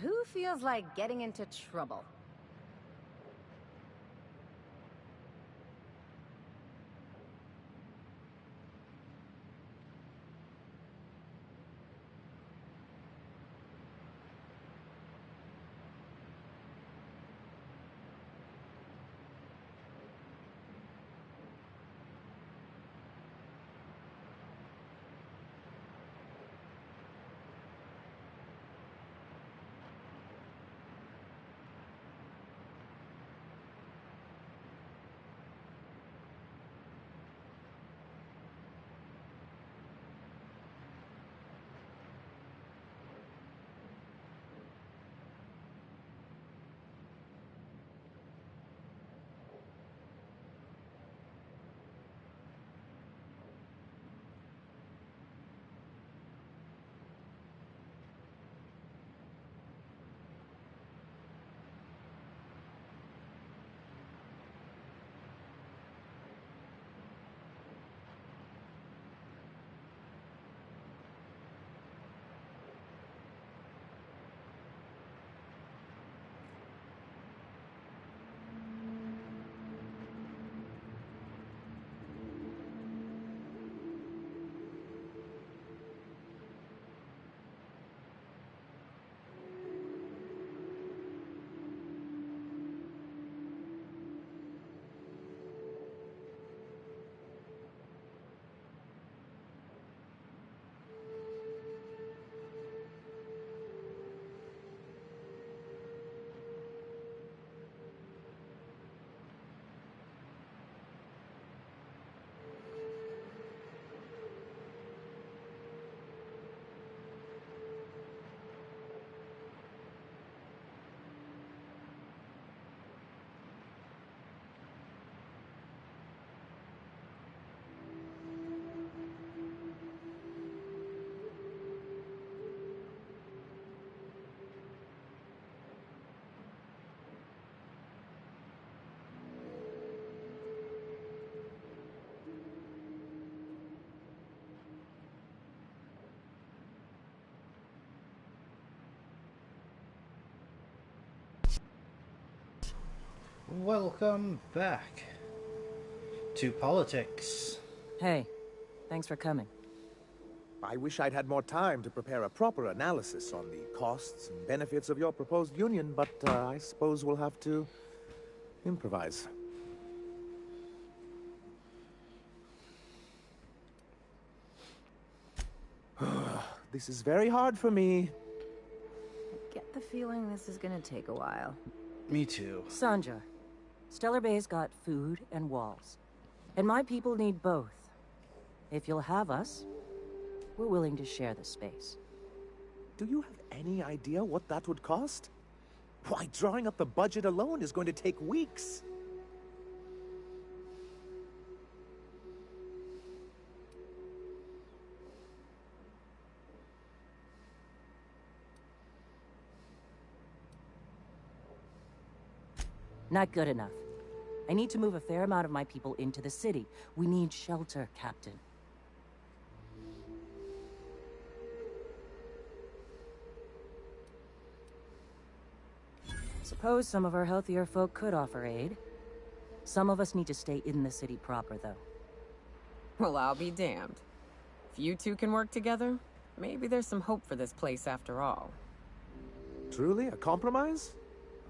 Who feels like getting into trouble? Welcome back to politics. Hey, thanks for coming. I wish I'd had more time to prepare a proper analysis on the costs and benefits of your proposed union, but I suppose we'll have to improvise. This is very hard for me. I get the feeling this is gonna take a while. Me too. Sanjar, Stellar Bay's got food and walls. And my people need both. If you'll have us, we're willing to share the space. Do you have any idea what that would cost? Why, drawing up the budget alone is going to take weeks. Not good enough. I need to move a fair amount of my people into the city. We need shelter, Captain. Suppose some of our healthier folk could offer aid. Some of us need to stay in the city proper, though. Well, I'll be damned. If you two can work together, maybe there's some hope for this place after all. Truly, a compromise?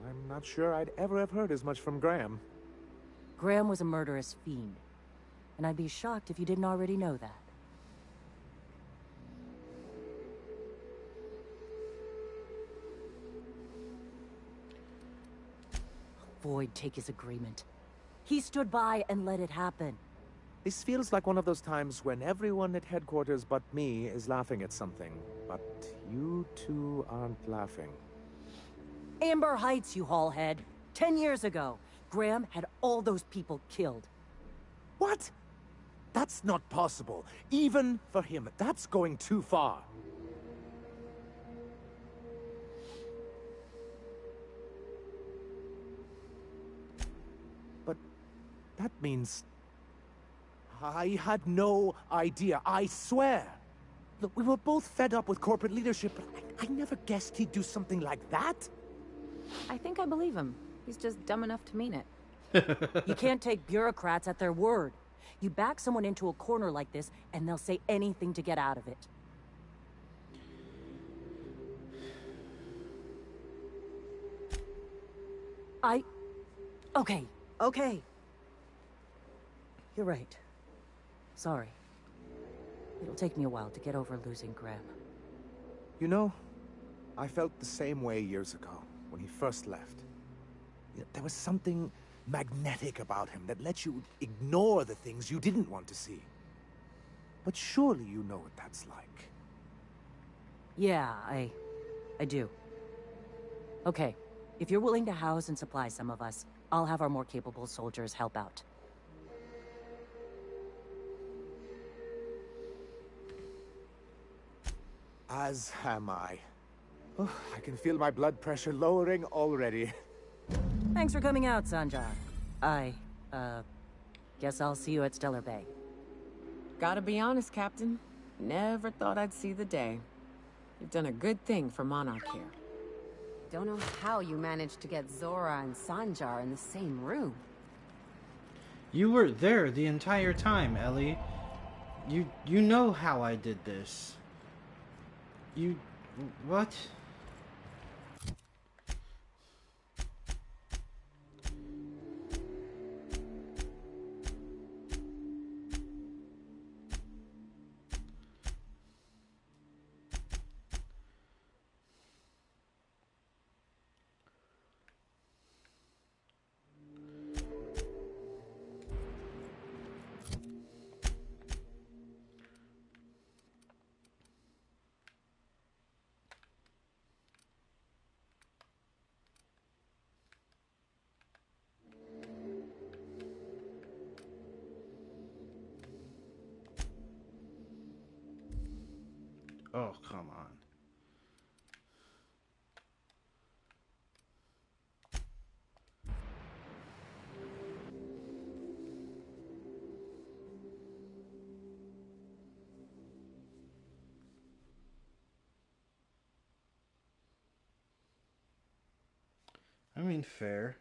I'm not sure I'd ever have heard as much from Graham. Graham was a murderous fiend, and I'd be shocked if you didn't already know that. Void take his agreement. He stood by and let it happen. This feels like one of those times when everyone at headquarters but me is laughing at something. But you two aren't laughing. Amber Heights, you haulhead. 10 years ago, Graham had all those people killed. What? That's not possible. Even for him, that's going too far. But that means... I had no idea, I swear. Look, we were both fed up with corporate leadership, but I never guessed he'd do something like that. I think I believe him. He's just dumb enough to mean it. You can't take bureaucrats at their word. You back someone into a corner like this, and they'll say anything to get out of it. Okay. You're right. Sorry. It'll take me a while to get over losing Graham. You know, I felt the same way years ago, when he first left. There was something magnetic about him that let you ignore the things you didn't want to see. But surely you know what that's like. Yeah, I do. Okay, if you're willing to house and supply some of us, I'll have our more capable soldiers help out. As am I. Oh, I can feel my blood pressure lowering already. Thanks for coming out, Sanjar. Guess I'll see you at Stellar Bay. Gotta be honest, Captain. Never thought I'd see the day. You've done a good thing for Monarch here. Don't know how you managed to get Zora and Sanjar in the same room. You were there the entire time, Ellie. You know how I did this. What? Oh, come on. I mean, fair.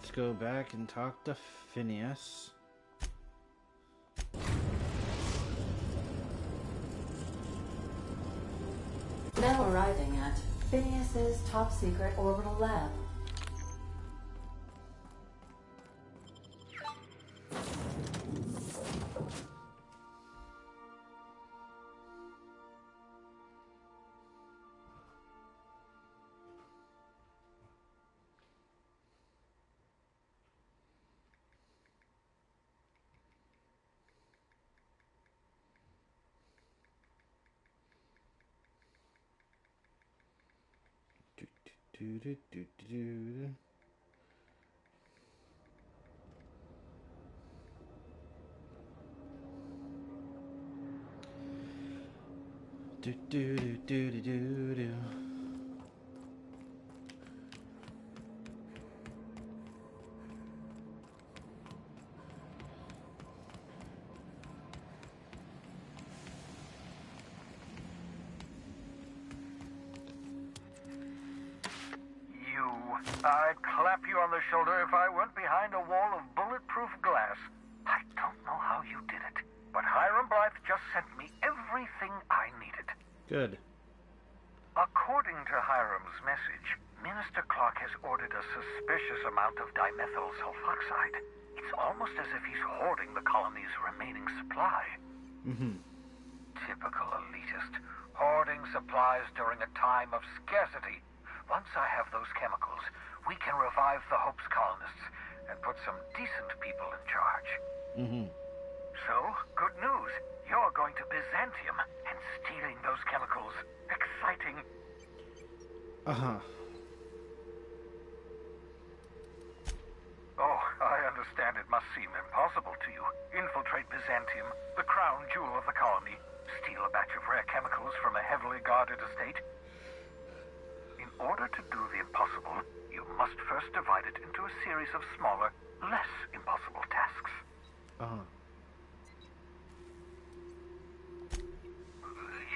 let's go back and talk to Phineas. Now arriving at Phineas's top secret orbital lab. I'd clap you on the shoulder if I went behind a wall of bulletproof glass. I don't know how you did it, but Hiram Blythe just sent me everything I needed. Good. According to Hiram's message, Minister Clark has ordered a suspicious amount of dimethyl sulfoxide. It's almost as if he's hoarding the colony's remaining supply. Typical elitist, hoarding supplies during a time of scarcity. Once I have those chemicals, we can revive the Hope's colonists and put some decent people in charge. So, good news. You're going to Byzantium and stealing those chemicals. Exciting. Oh, I understand it must seem impossible to you. Infiltrate Byzantium, the crown jewel of the colony, steal a batch of rare chemicals from a heavily guarded estate. In order to do the impossible, you must first divide it into a series of smaller, less impossible tasks.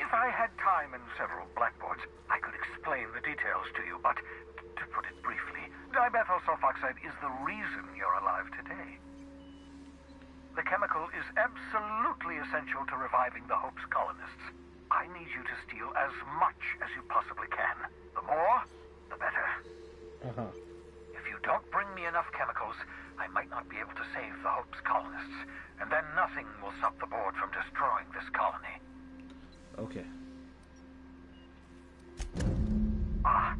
If I had time and several blackboards, I could explain the details to you, but to put it briefly, dimethyl sulfoxide is the reason you're alive today. The chemical is absolutely essential to reviving the Hope's colonists. I need you to steal as much as you possibly can. The more, the better. If you don't bring me enough chemicals, I might not be able to save the Hope's colonists, and then nothing will stop the board from destroying this colony. Okay.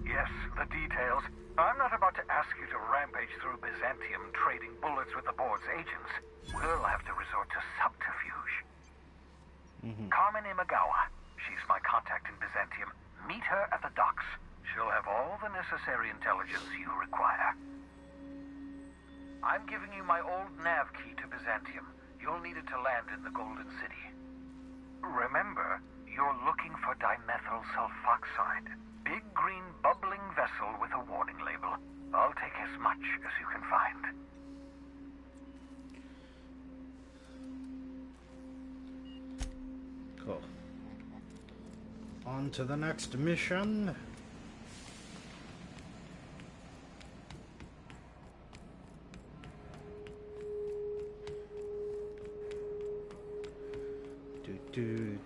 Yes, the details. I'm not about to ask you to rampage through Byzantium trading bullets with the board's agents. We'll have to resort to subterfuge. Carmen Imagawa. She's my contact in Byzantium. Meet her at the docks. She'll have all the necessary intelligence you require. I'm giving you my old nav key to Byzantium. You'll need it to land in the Golden City. Remember, you're looking for dimethyl sulfoxide. Big green bubbling vessel with a warning label. I'll take as much as you can find. Cool. On to the next mission. Do.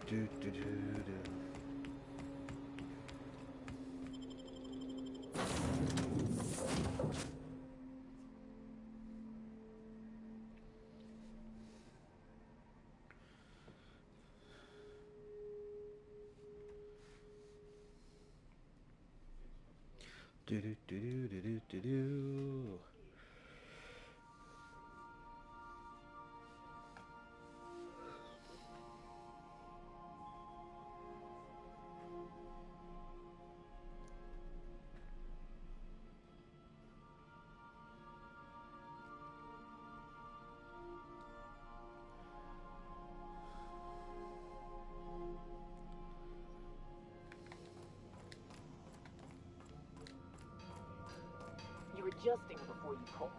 You were adjusting before you called.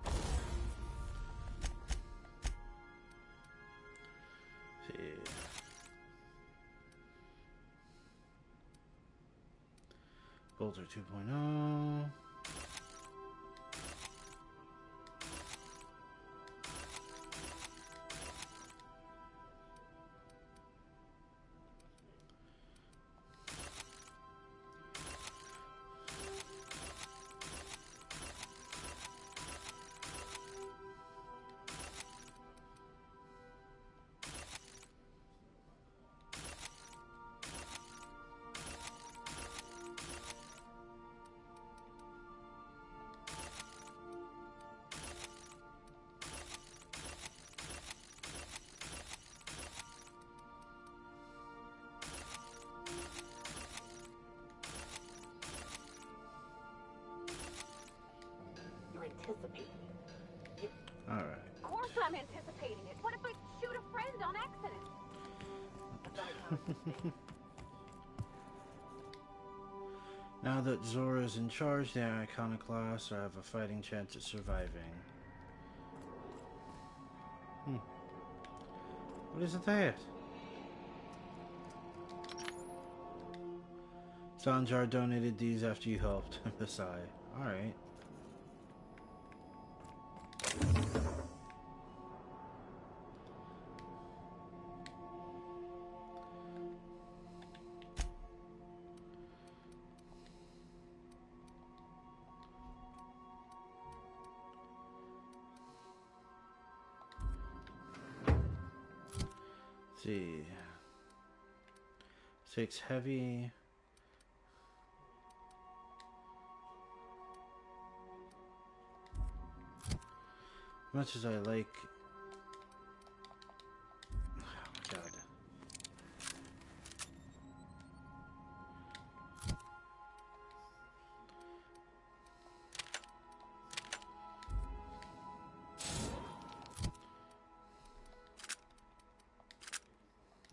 Bolter 2.0. Alright. Of course I'm anticipating it. What if I shoot a friend on accident? Now that Zora's in charge, the Iconoclasts have a fighting chance at surviving. What is that? Sanjar donated these after you helped. Messiah. Alright. See. 6 heavy. Much as I like. Oh my god.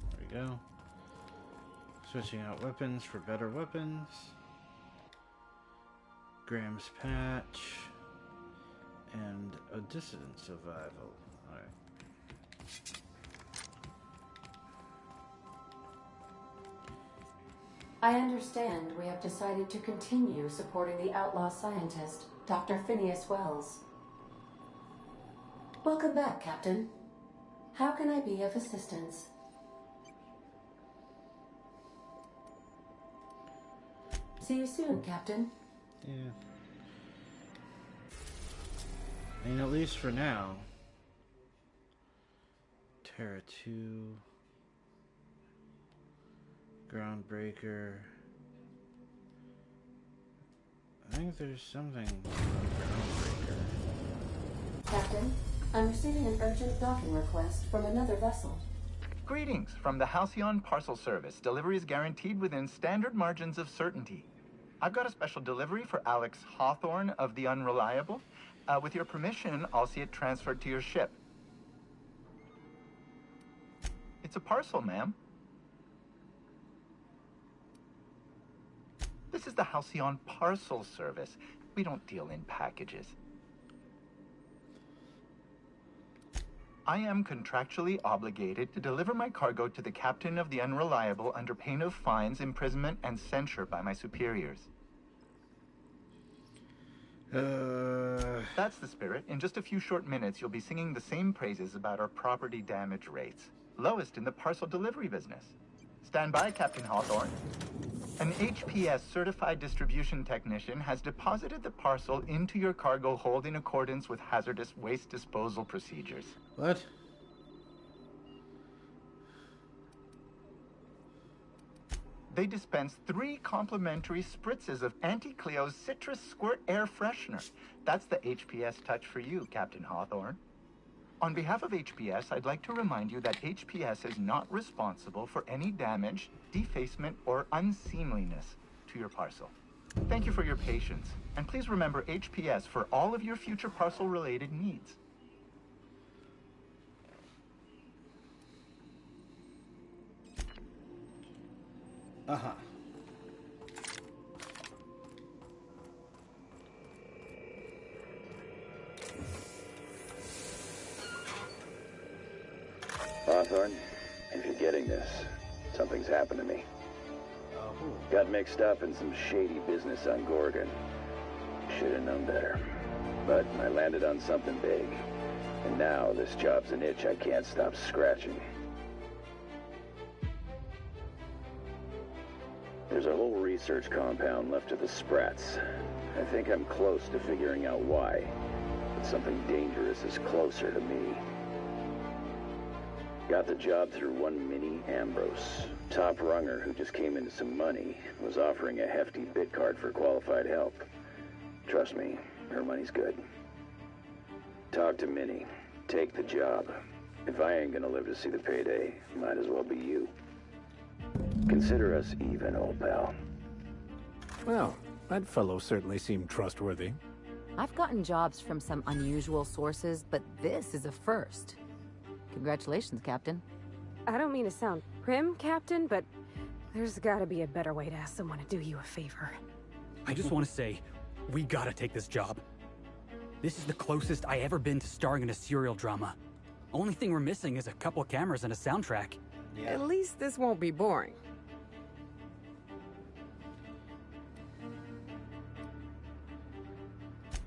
There we go. Switching out weapons for better weapons. Graham's patch. And a dissident survival. Alright. I understand we have decided to continue supporting the outlaw scientist, Dr. Phineas Wells. Welcome back, Captain. How can I be of assistance? See you soon, Captain. Yeah. I mean, at least for now. Terra 2. Groundbreaker. I think there's something about Groundbreaker. Captain, I'm receiving an urgent docking request from another vessel. Greetings from the Halcyon Parcel Service. Delivery is guaranteed within standard margins of certainty. I've got a special delivery for Alex Hawthorne of the Unreliable. With your permission, I'll see it transferred to your ship. It's a parcel, ma'am. This is the Halcyon Parcel Service. We don't deal in packages. I am contractually obligated to deliver my cargo to the captain of the Unreliable under pain of fines, imprisonment, and censure by my superiors. That's the spirit. In just a few short minutes, you'll be singing the same praises about our property damage rates. Lowest in the parcel delivery business. Stand by, Captain Hawthorne. An HPS certified distribution technician has deposited the parcel into your cargo hold in accordance with hazardous waste disposal procedures. What? They dispense 3 complimentary spritzes of Anti-Cleo's Citrus Squirt Air Freshener. That's the HPS touch for you, Captain Hawthorne. On behalf of HPS, I'd like to remind you that HPS is not responsible for any damage, defacement, or unseemliness to your parcel. Thank you for your patience, and please remember HPS for all of your future parcel-related needs. Uh-huh. Hawthorne, if you're getting this, something's happened to me. Got mixed up in some shady business on Gorgon. Should have known better. But I landed on something big. And now this job's an itch I can't stop scratching. There's a whole research compound left of the Sprats. I think I'm close to figuring out why. But something dangerous is closer to me. Got the job through one Minnie Ambrose. Top runger who just came into some money, was offering a hefty bid card for qualified help. Trust me, her money's good. Talk to Minnie. Take the job. If I ain't gonna live to see the payday, might as well be you. Consider us even, old pal. Well, that fellow certainly seemed trustworthy. I've gotten jobs from some unusual sources, but this is a first. Congratulations, Captain. I don't mean to sound prim, Captain, but there's gotta be a better way to ask someone to do you a favor. I just want to say, we gotta take this job. This is the closest I ever been to starring in a serial drama. Only thing we're missing is a couple of cameras and a soundtrack. Yeah. At least this won't be boring.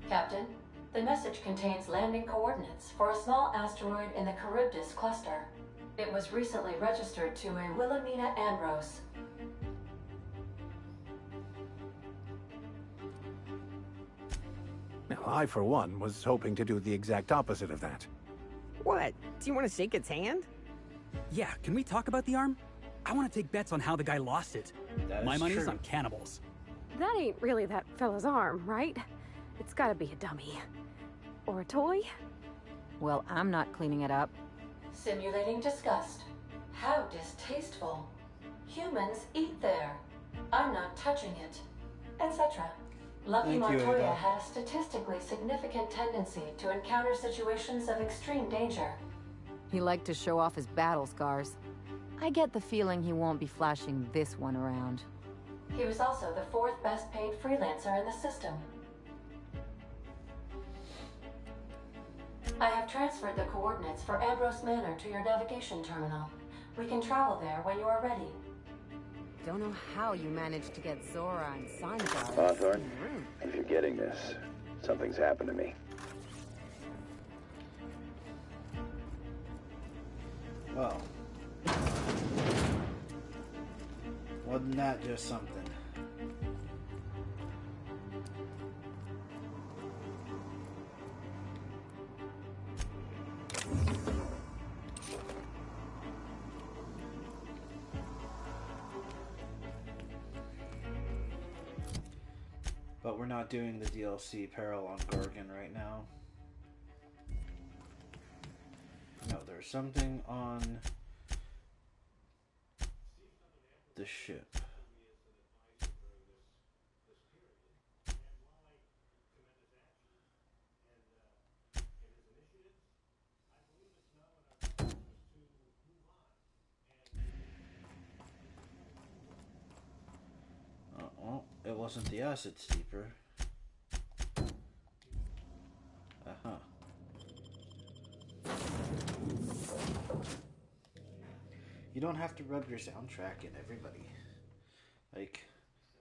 Captain, the message contains landing coordinates for a small asteroid in the Charybdis cluster. It was recently registered to a Wilhelmina Ambrose. Now, I, for one, was hoping to do the exact opposite of that. What? Do you want to shake its hand? Yeah, can we talk about the arm? I want to take bets on how the guy lost it. My money's on cannibals. That ain't really that fella's arm, right? It's gotta be a dummy. Or a toy? Well, I'm not cleaning it up. Simulating disgust. How distasteful. Humans eat there. I'm not touching it. Etc. Lucky Montoya had a statistically significant tendency to encounter situations of extreme danger. He liked to show off his battle scars. I get the feeling he won't be flashing this one around. He was also the 4th best paid freelancer in the system. I have transferred the coordinates for Ambrose Manor to your navigation terminal. We can travel there when you are ready. Don't know how you managed to get Zora and Sanjar. Hawthorne, if you're getting this, something's happened to me. Well, wasn't that just something? But we're not doing the DLC Peril on Gorgon right now. No, there's something on the ship. Well, it wasn't the acid steeper. Uh-huh. You don't have to rub your soundtrack in, everybody. Like,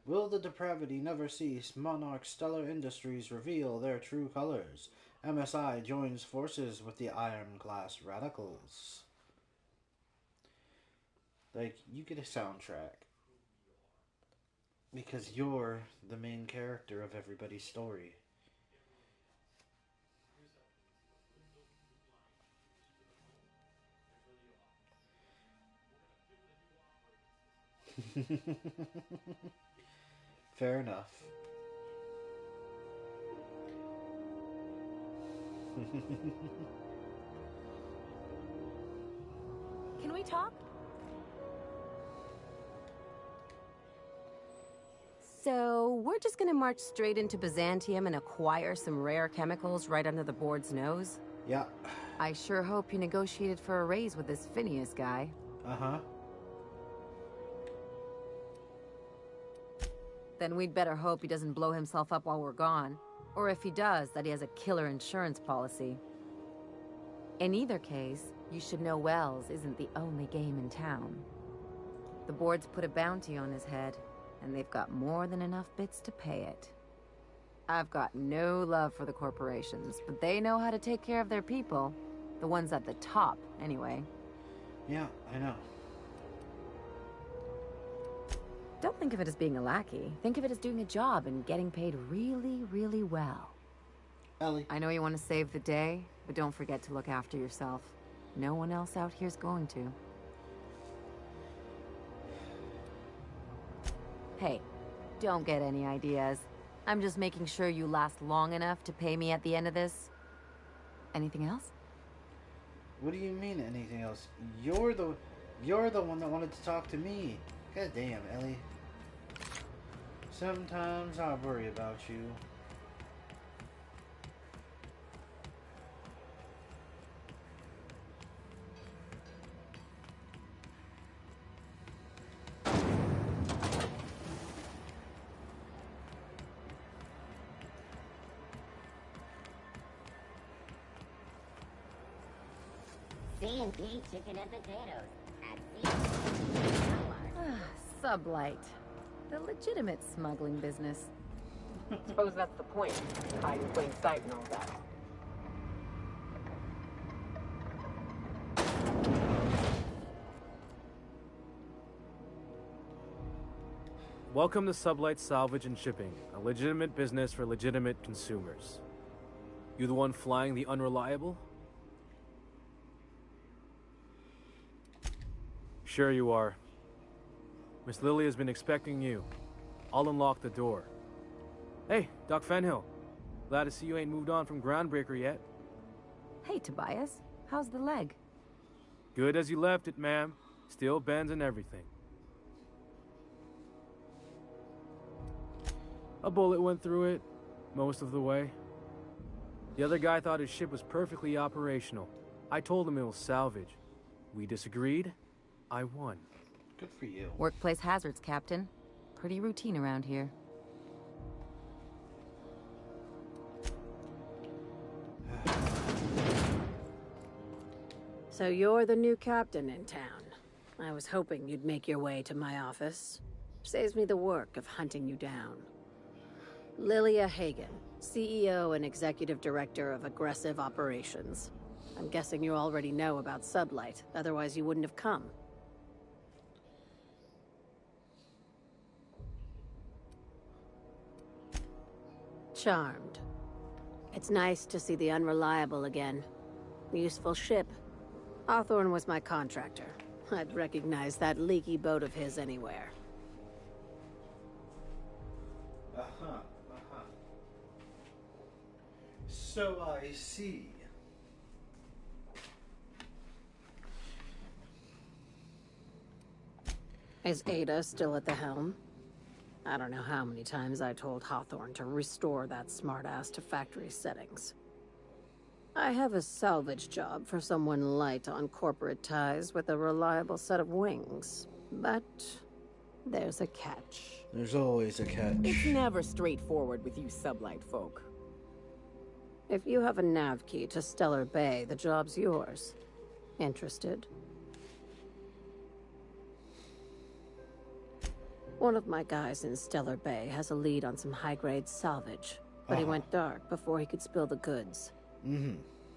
will the depravity never cease? Monarch Stellar Industries reveal their true colors. MSI joins forces with the Iron-class radicals. Like, you get a soundtrack. Because you're the main character of everybody's story. Fair enough. Can we talk? So, we're just gonna march straight into Byzantium and acquire some rare chemicals right under the board's nose? Yeah. I sure hope you negotiated for a raise with this Phineas guy. Uh-huh. Then we'd better hope he doesn't blow himself up while we're gone. Or if he does, that he has a killer insurance policy. In either case, you should know Wells isn't the only game in town. The board's put a bounty on his head, and they've got more than enough bits to pay it. I've got no love for the corporations, but they know how to take care of their people. The ones at the top, anyway. Yeah, I know. Don't think of it as being a lackey. Think of it as doing a job and getting paid really, really well. Ellie. I know you want to save the day, but don't forget to look after yourself. No one else out here's going to. Hey, don't get any ideas. I'm just making sure you last long enough to pay me at the end of this. Anything else? What do you mean anything else? You're the one that wanted to talk to me. God damn, Ellie. Sometimes I worry about you. C&P chicken and potatoes at Sublight. The legitimate smuggling business. Suppose that's the point. Hide in plain sight and all that. Welcome to Sublight Salvage and Shipping, a legitimate business for legitimate consumers. You the one flying the Unreliable? Sure you are. Miss Lily has been expecting you. I'll unlock the door. Hey, Doc Fenhill. Glad to see you ain't moved on from Groundbreaker yet. Hey, Tobias. How's the leg? Good as you left it, ma'am. Still bends and everything. A bullet went through it, most of the way. The other guy thought his ship was perfectly operational. I told him it was salvage. We disagreed. I won. Good for you. Workplace hazards, Captain. Pretty routine around here. So you're the new captain in town. I was hoping you'd make your way to my office. Saves me the work of hunting you down. Lilia Hagen, CEO and Executive Director of Aggressive Operations. I'm guessing you already know about Sublight, otherwise you wouldn't have come. Charmed. It's nice to see the Unreliable again. Useful ship. Hawthorne was my contractor. I'd recognize that leaky boat of his anywhere. So I see. Is Ada still at the helm? I don't know how many times I told Hawthorne to restore that smartass to factory settings. I have a salvage job for someone light on corporate ties with a reliable set of wings. But there's a catch. There's always a catch. It's never straightforward with you Sublight folk. If you have a nav key to Stellar Bay, the job's yours. Interested? One of my guys in Stellar Bay has a lead on some high-grade salvage, but he went dark before he could spill the goods.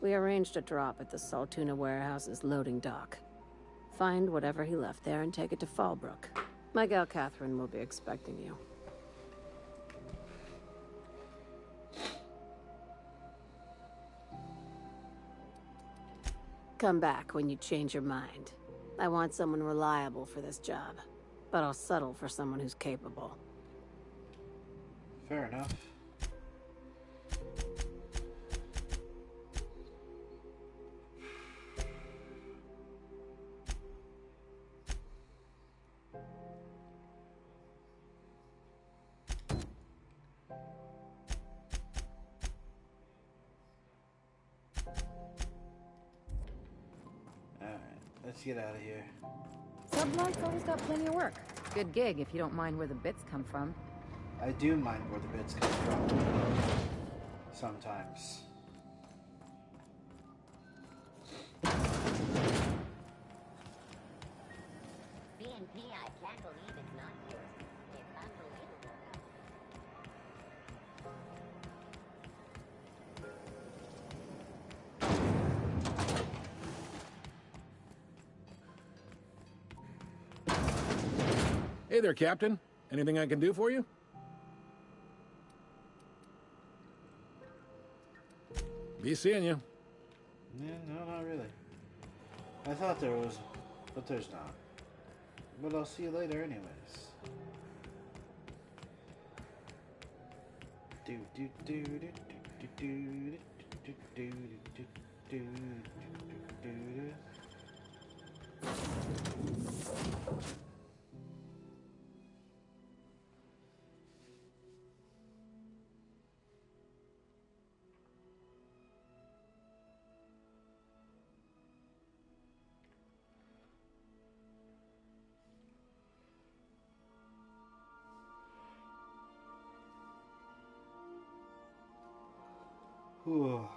We arranged a drop at the Saltuna warehouse's loading dock. Find whatever he left there and take it to Fallbrook. My gal Catherine will be expecting you. Come back when you change your mind. I want someone reliable for this job, but I'll settle for someone who's capable. Fair enough. Let's get out of here. Sublight's always got plenty of work. Good gig if you don't mind where the bits come from. I do mind where the bits come from. Sometimes. B&P, I can't believe it's not yours. It's unbelievable. Hey there, Captain. Anything I can do for you? Be seeing you. Yeah, no, not really. I thought there was, but there's not. But I'll see you later anyways. Do do do do do do do do do do do do. Whew.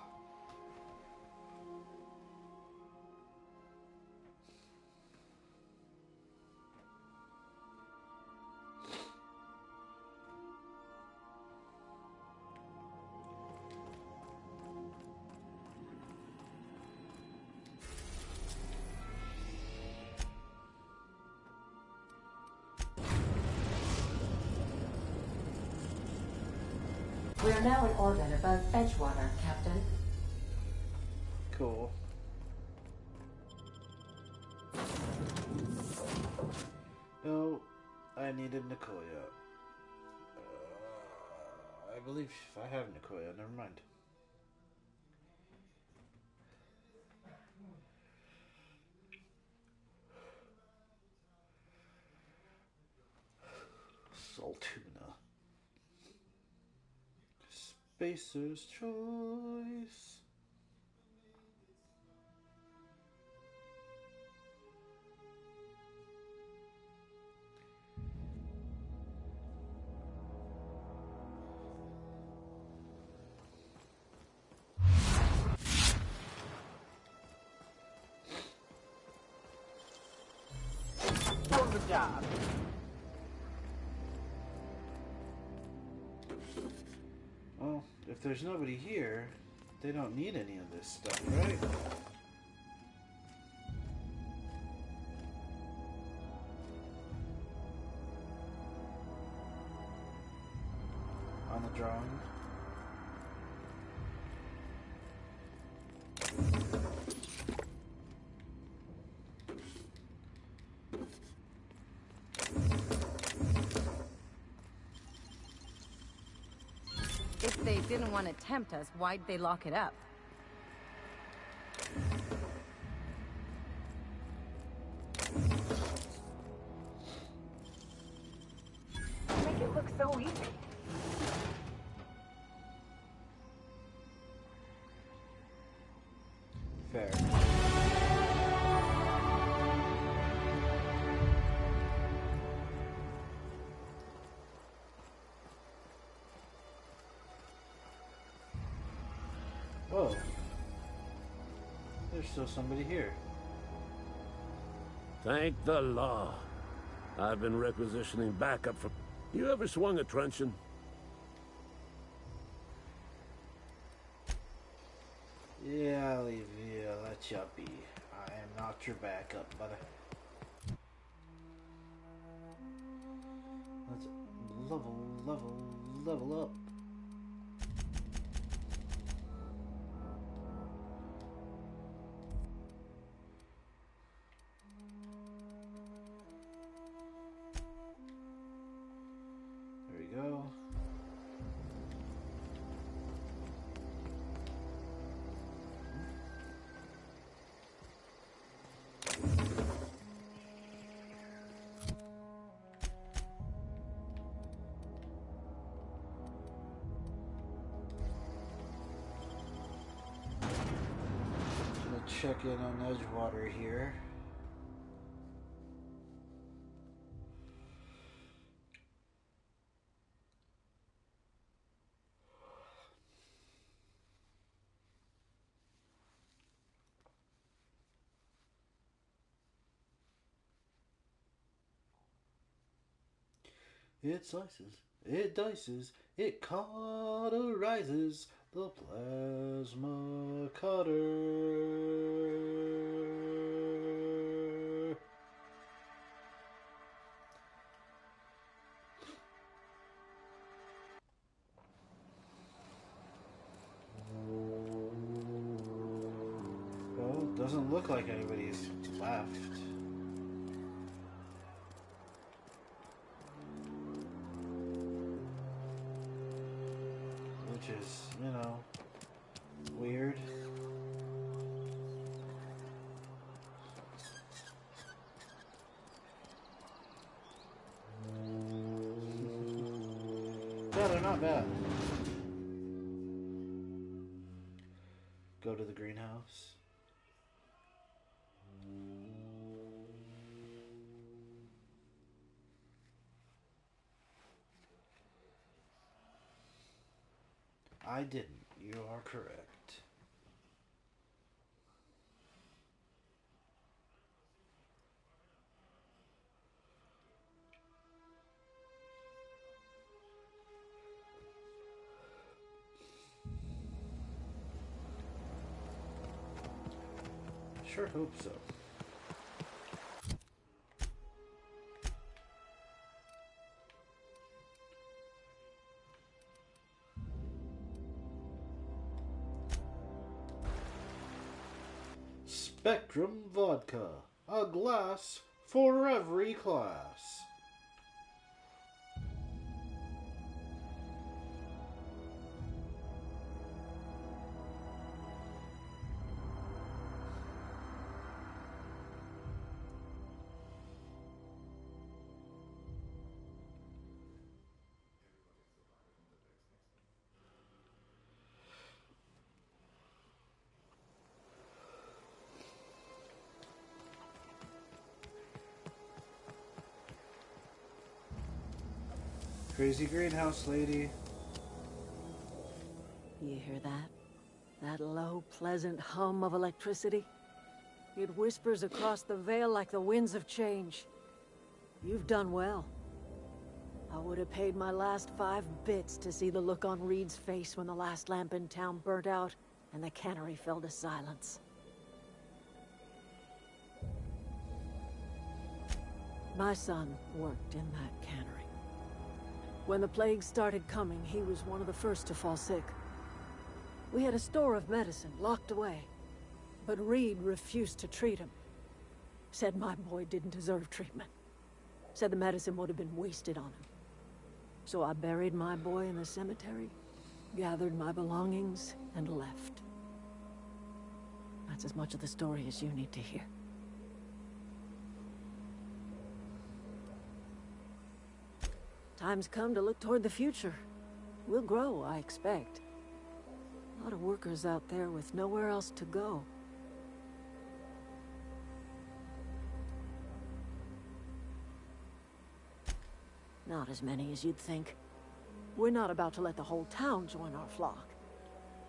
now in orbit above Edgewater, Captain. Cool. No, I needed Nicoya. I believe I have Nicoya. Never mind. Saltuna. Spacer's Choice. For the job. Well, if there's nobody here, they don't need any of this stuff, right? On the drawing. If they didn't want to tempt us, why'd they lock it up? Make it look so easy. Fair. Whoa. There's still somebody here. Thank the law. I've been requisitioning backup from... You ever swung a truncheon? Yeah, I'll leave you. Let you be. I am not your backup, buddy. Let's level up. There we go. Check in on Edgewater here. It slices, it dices, it cauterizes the plasma cutter. Well, doesn't look like anybody's left. Which is, you know, weird. Yeah, they're not bad. Go to the greenhouse. I didn't. You are correct. Sure hope so. Spectrum Vodka. A glass for every class. Crazy greenhouse lady. You hear that? That low, pleasant hum of electricity? It whispers across the veil like the winds of change. You've done well. I would have paid my last 5 bits to see the look on Reed's face when the last lamp in town burnt out and the cannery fell to silence. My son worked in that cannery. When the plague started coming, he was one of the first to fall sick. We had a store of medicine locked away, but Reed refused to treat him. Said my boy didn't deserve treatment. Said the medicine would have been wasted on him. So I buried my boy in the cemetery, gathered my belongings, and left. That's as much of the story as you need to hear. Time's come to look toward the future. We'll grow, I expect. A lot of workers out there with nowhere else to go. Not as many as you'd think. We're not about to let the whole town join our flock.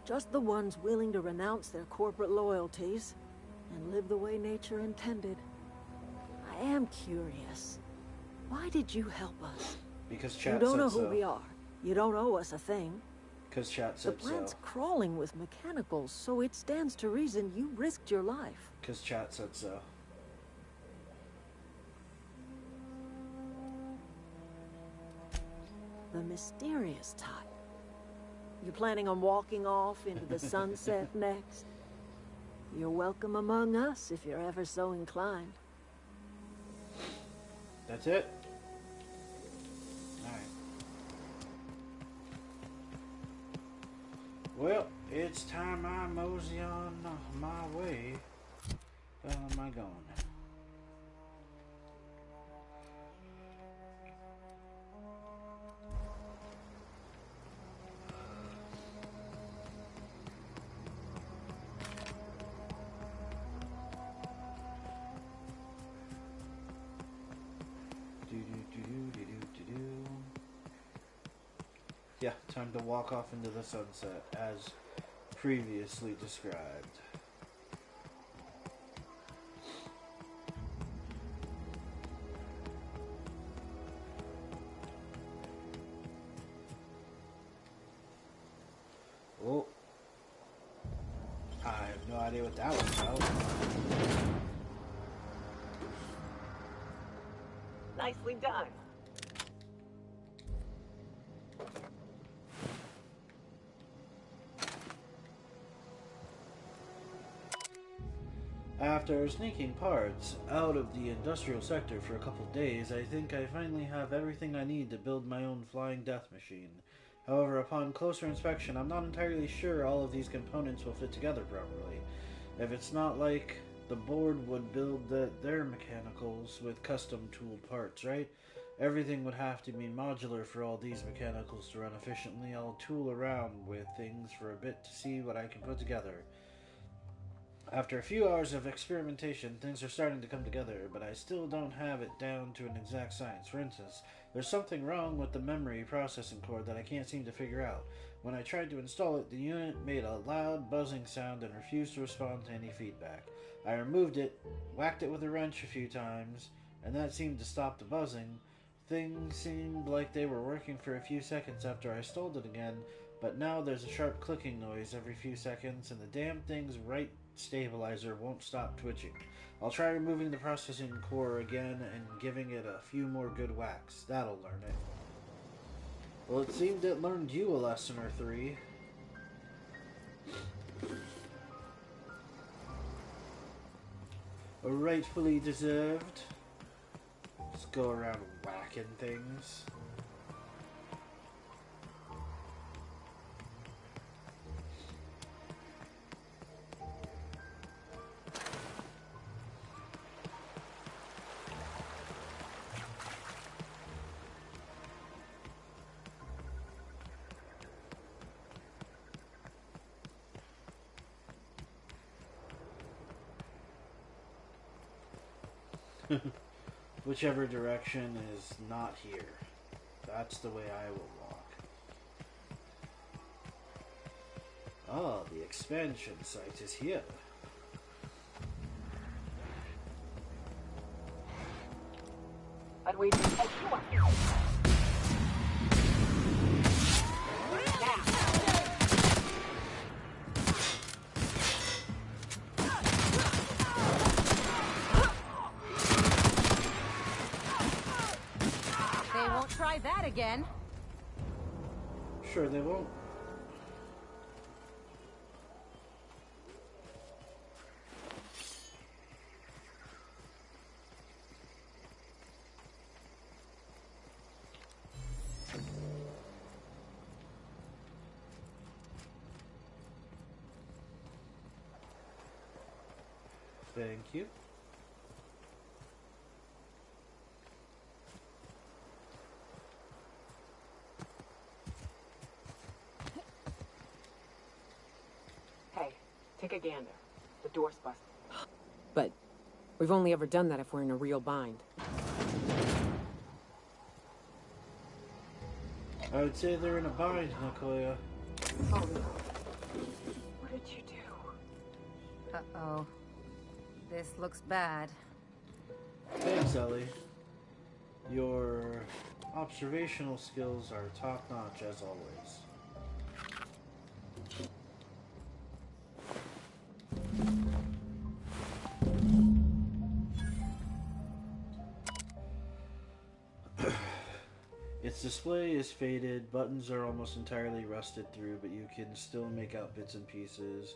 Just the ones willing to renounce their corporate loyalties and live the way nature intended. I am curious. Why did you help us? Because chat You don't know said who so. we are. You don't owe us a thing. Because chat The said plant's so. crawling with mechanicals, so it stands to reason you risked your life. Because chat said so. The mysterious type. You planning on walking off into the sunset next? You're welcome among us if you're ever so inclined. That's it? Alright. Well, it's time I mosey on my way. Where am I going? Yeah, time to walk off into the sunset, as previously described. Oh. I have no idea what that was about. Nicely done. After sneaking parts out of the industrial sector for a couple days, I think I finally have everything I need to build my own flying death machine. However, upon closer inspection, I'm not entirely sure all of these components will fit together properly. If it's not like the board would build their mechanicals with custom tooled parts, right? Everything would have to be modular for all these mechanicals to run efficiently. I'll tool around with things for a bit to see what I can put together. After a few hours of experimentation, things are starting to come together, but I still don't have it down to an exact science. For instance, there's something wrong with the memory processing cord that I can't seem to figure out. When I tried to install it, the unit made a loud buzzing sound and refused to respond to any feedback. I removed it, whacked it with a wrench a few times, and that seemed to stop the buzzing. Things seemed like they were working for a few seconds after I installed it again, but now there's a sharp clicking noise every few seconds, and the damn thing's right stabilizer won't stop twitching. I'll try removing the processing core again and giving it a few more good whacks. That'll learn it. Well, it seemed it learned you a lesson or three. rightfully deserved. Just go around whacking things. Whichever direction is not here, that's the way I will walk. Ah, the expansion site is here. I'd wait. Try that again. Sure, they won't. Thank you. Take a gander. The door's busted. But we've only ever done that if we're in a real bind. I would say they're in a bind, Nakoya. Oh no. What did you do? Uh-oh. This looks bad. Thanks, Ellie. Your observational skills are top-notch as always. Its display is faded, buttons are almost entirely rusted through, but you can still make out bits and pieces.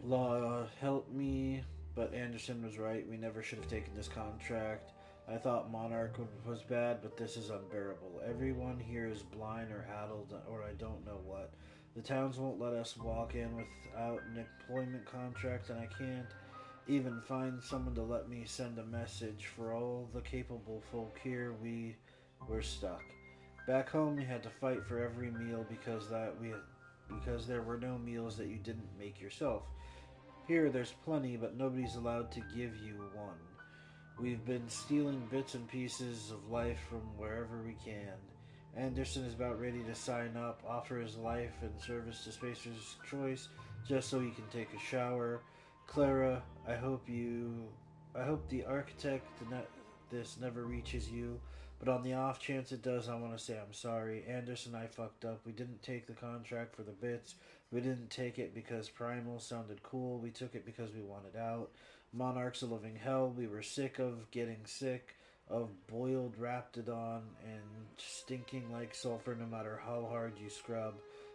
Law helped me, but Anderson was right. We never should have taken this contract. I thought Monarch was bad, but this is unbearable. Everyone here is blind or addled, or I don't know what. The towns won't let us walk in without an employment contract, and I can't even find someone to let me send a message. For all the capable folk here, we're stuck. Back home, we had to fight for every meal because there were no meals that you didn't make yourself. Here, there's plenty, but nobody's allowed to give you one. We've been stealing bits and pieces of life from wherever we can. Anderson is about ready to sign up, offer his life in service to Spacer's Choice, just so he can take a shower. Clara, I hope the architect this never reaches you, but on the off chance it does, I want to say I'm sorry. Anderson and I fucked up. We didn't take the contract for the bits. We didn't take it because Primal sounded cool. We took it because we wanted out. Monarch's a living hell. We were sick of getting sick of boiled Raptidon and stinking like sulfur no matter how hard you scrub,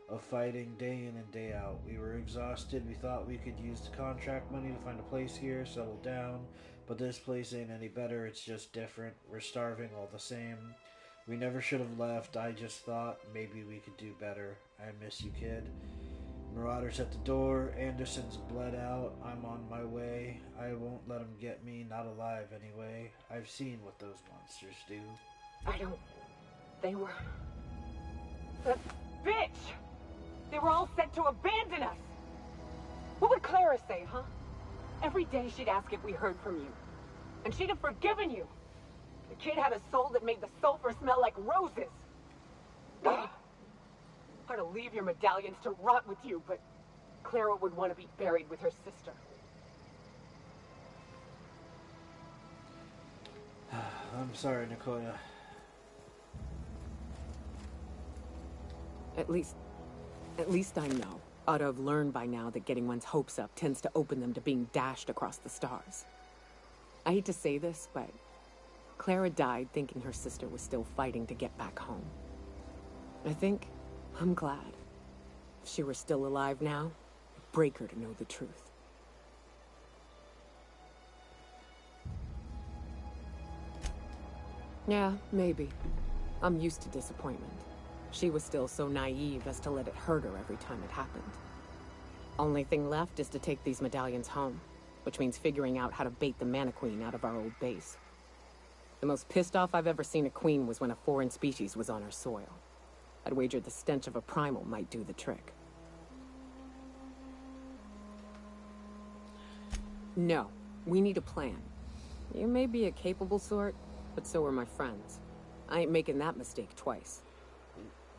of fighting day in and day out. We were exhausted. We thought we could use the contract money to find a place here, settle down, but this place ain't any better. It's just different. We're starving all the same. We never should have left. I just thought maybe we could do better. I miss you, kid. Marauders at the door. Anderson's bled out. I'm on my way. I won't let him get me, not alive anyway. I've seen what those monsters do. They were... That bitch! They were all set to abandon us! What would Clara say, huh? Every day she'd ask if we heard from you. And she'd have forgiven you. The kid had a soul that made the sulfur smell like roses. Hard to leave your medallions to rot with you, but Clara would want to be buried with her sister. I'm sorry, Nakoya. At least I know. Ought to have learned by now that getting one's hopes up tends to open them to being dashed across the stars. I hate to say this, but Clara died thinking her sister was still fighting to get back home. I'm glad. If she were still alive now, it'd break her to know the truth. Yeah, maybe. I'm used to disappointment. She was still so naive as to let it hurt her every time it happened. Only thing left is to take these medallions home, which means figuring out how to bait the Mantiqueen out of our old base. The most pissed off I've ever seen a queen was when a foreign species was on her soil. I'd wager the stench of a primal might do the trick. No, we need a plan. You may be a capable sort, but so are my friends. I ain't making that mistake twice.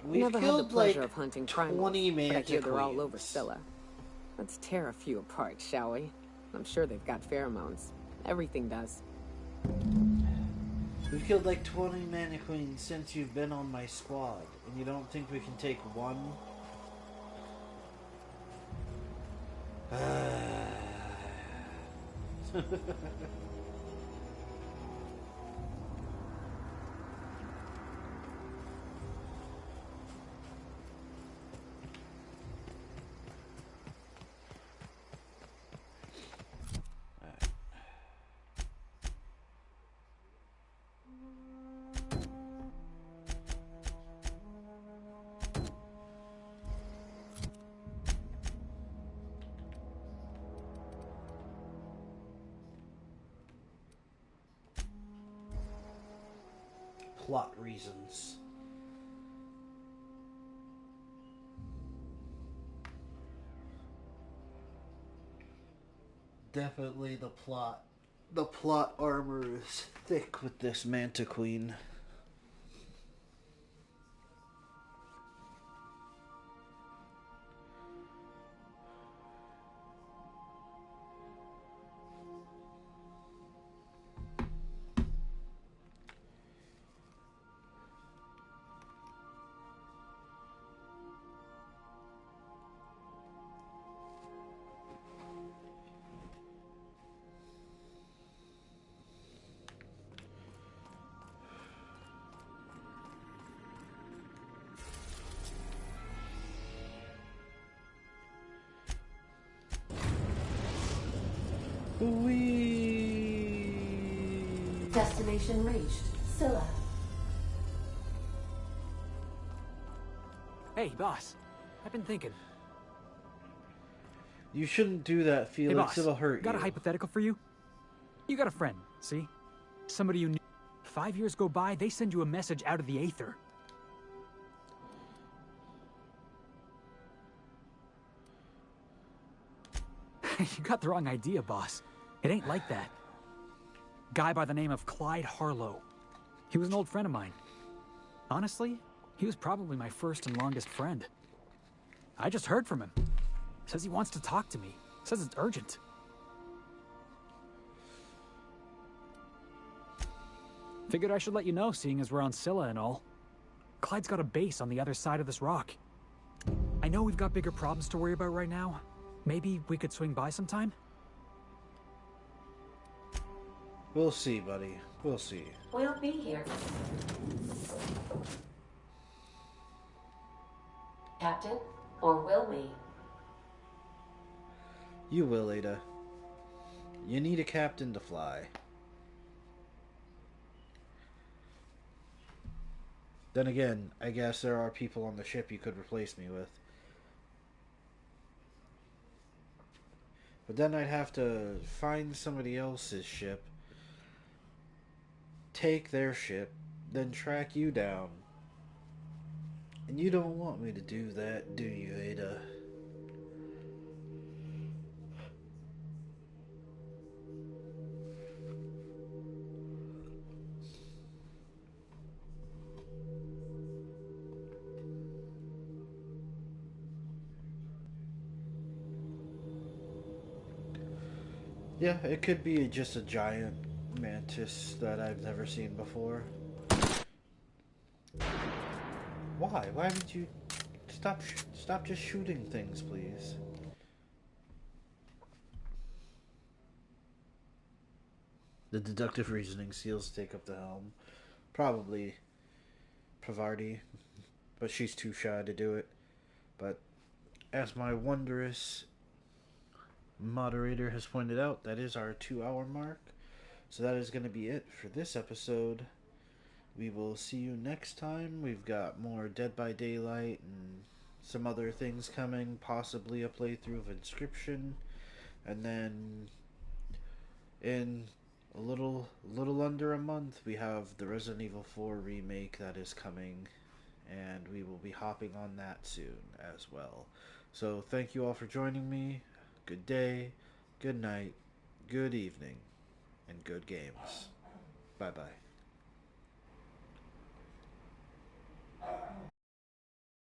We've Never had the killed pleasure like of hunting 20 primals, but I hear they're all over Mantiqueens. Scylla. Let's tear a few apart, shall we? I'm sure they've got pheromones. Everything does. We've killed like 20 Mantiqueens since you've been on my squad, and you don't think we can take one? Plot reasons. Definitely the plot. The plot armor is thick with this Mantiqueen. Destination reached. Scylla. Hey, boss. I've been thinking. You shouldn't do that, Hey, Felix. boss. It'll hurt Got you. a hypothetical for you? You got a friend, see? Somebody you knew. 5 years go by, they send you a message out of the aether. You got the wrong idea, boss. It ain't like that. Guy by the name of Clyde Harlow. He was an old friend of mine. Honestly, he was probably my first and longest friend. I just heard from him. Says he wants to talk to me. Says it's urgent. Figured I should let you know, seeing as we're on Scylla and all. Clyde's got a base on the other side of this rock. I know we've got bigger problems to worry about right now. Maybe we could swing by sometime? We'll see, buddy. We'll see. We'll be here. Captain, or will we? You will, Ada. You need a captain to fly. Then again, I guess there are people on the ship you could replace me with. But then I'd have to find somebody else's ship, take their ship, then track you down. And you don't want me to do that, do you, Ada? Yeah, it could be just a giant mantis that I've never seen before. Why? Why haven't you... Stop just shooting things, please. The deductive reasoning seals take up the helm. Probably Pravarti, but she's too shy to do it. But as my wondrous moderator has pointed out, that is our 2-hour mark. So that is going to be it for this episode. we will see you next time. We've got more Dead by Daylight and some other things coming, possibly a playthrough of Inscription, and then in a little under a month we have the Resident Evil 4 remake that is coming, and we will be hopping on that soon as well. So thank you all for joining me. Good day, good night, good evening, and good games. Bye bye.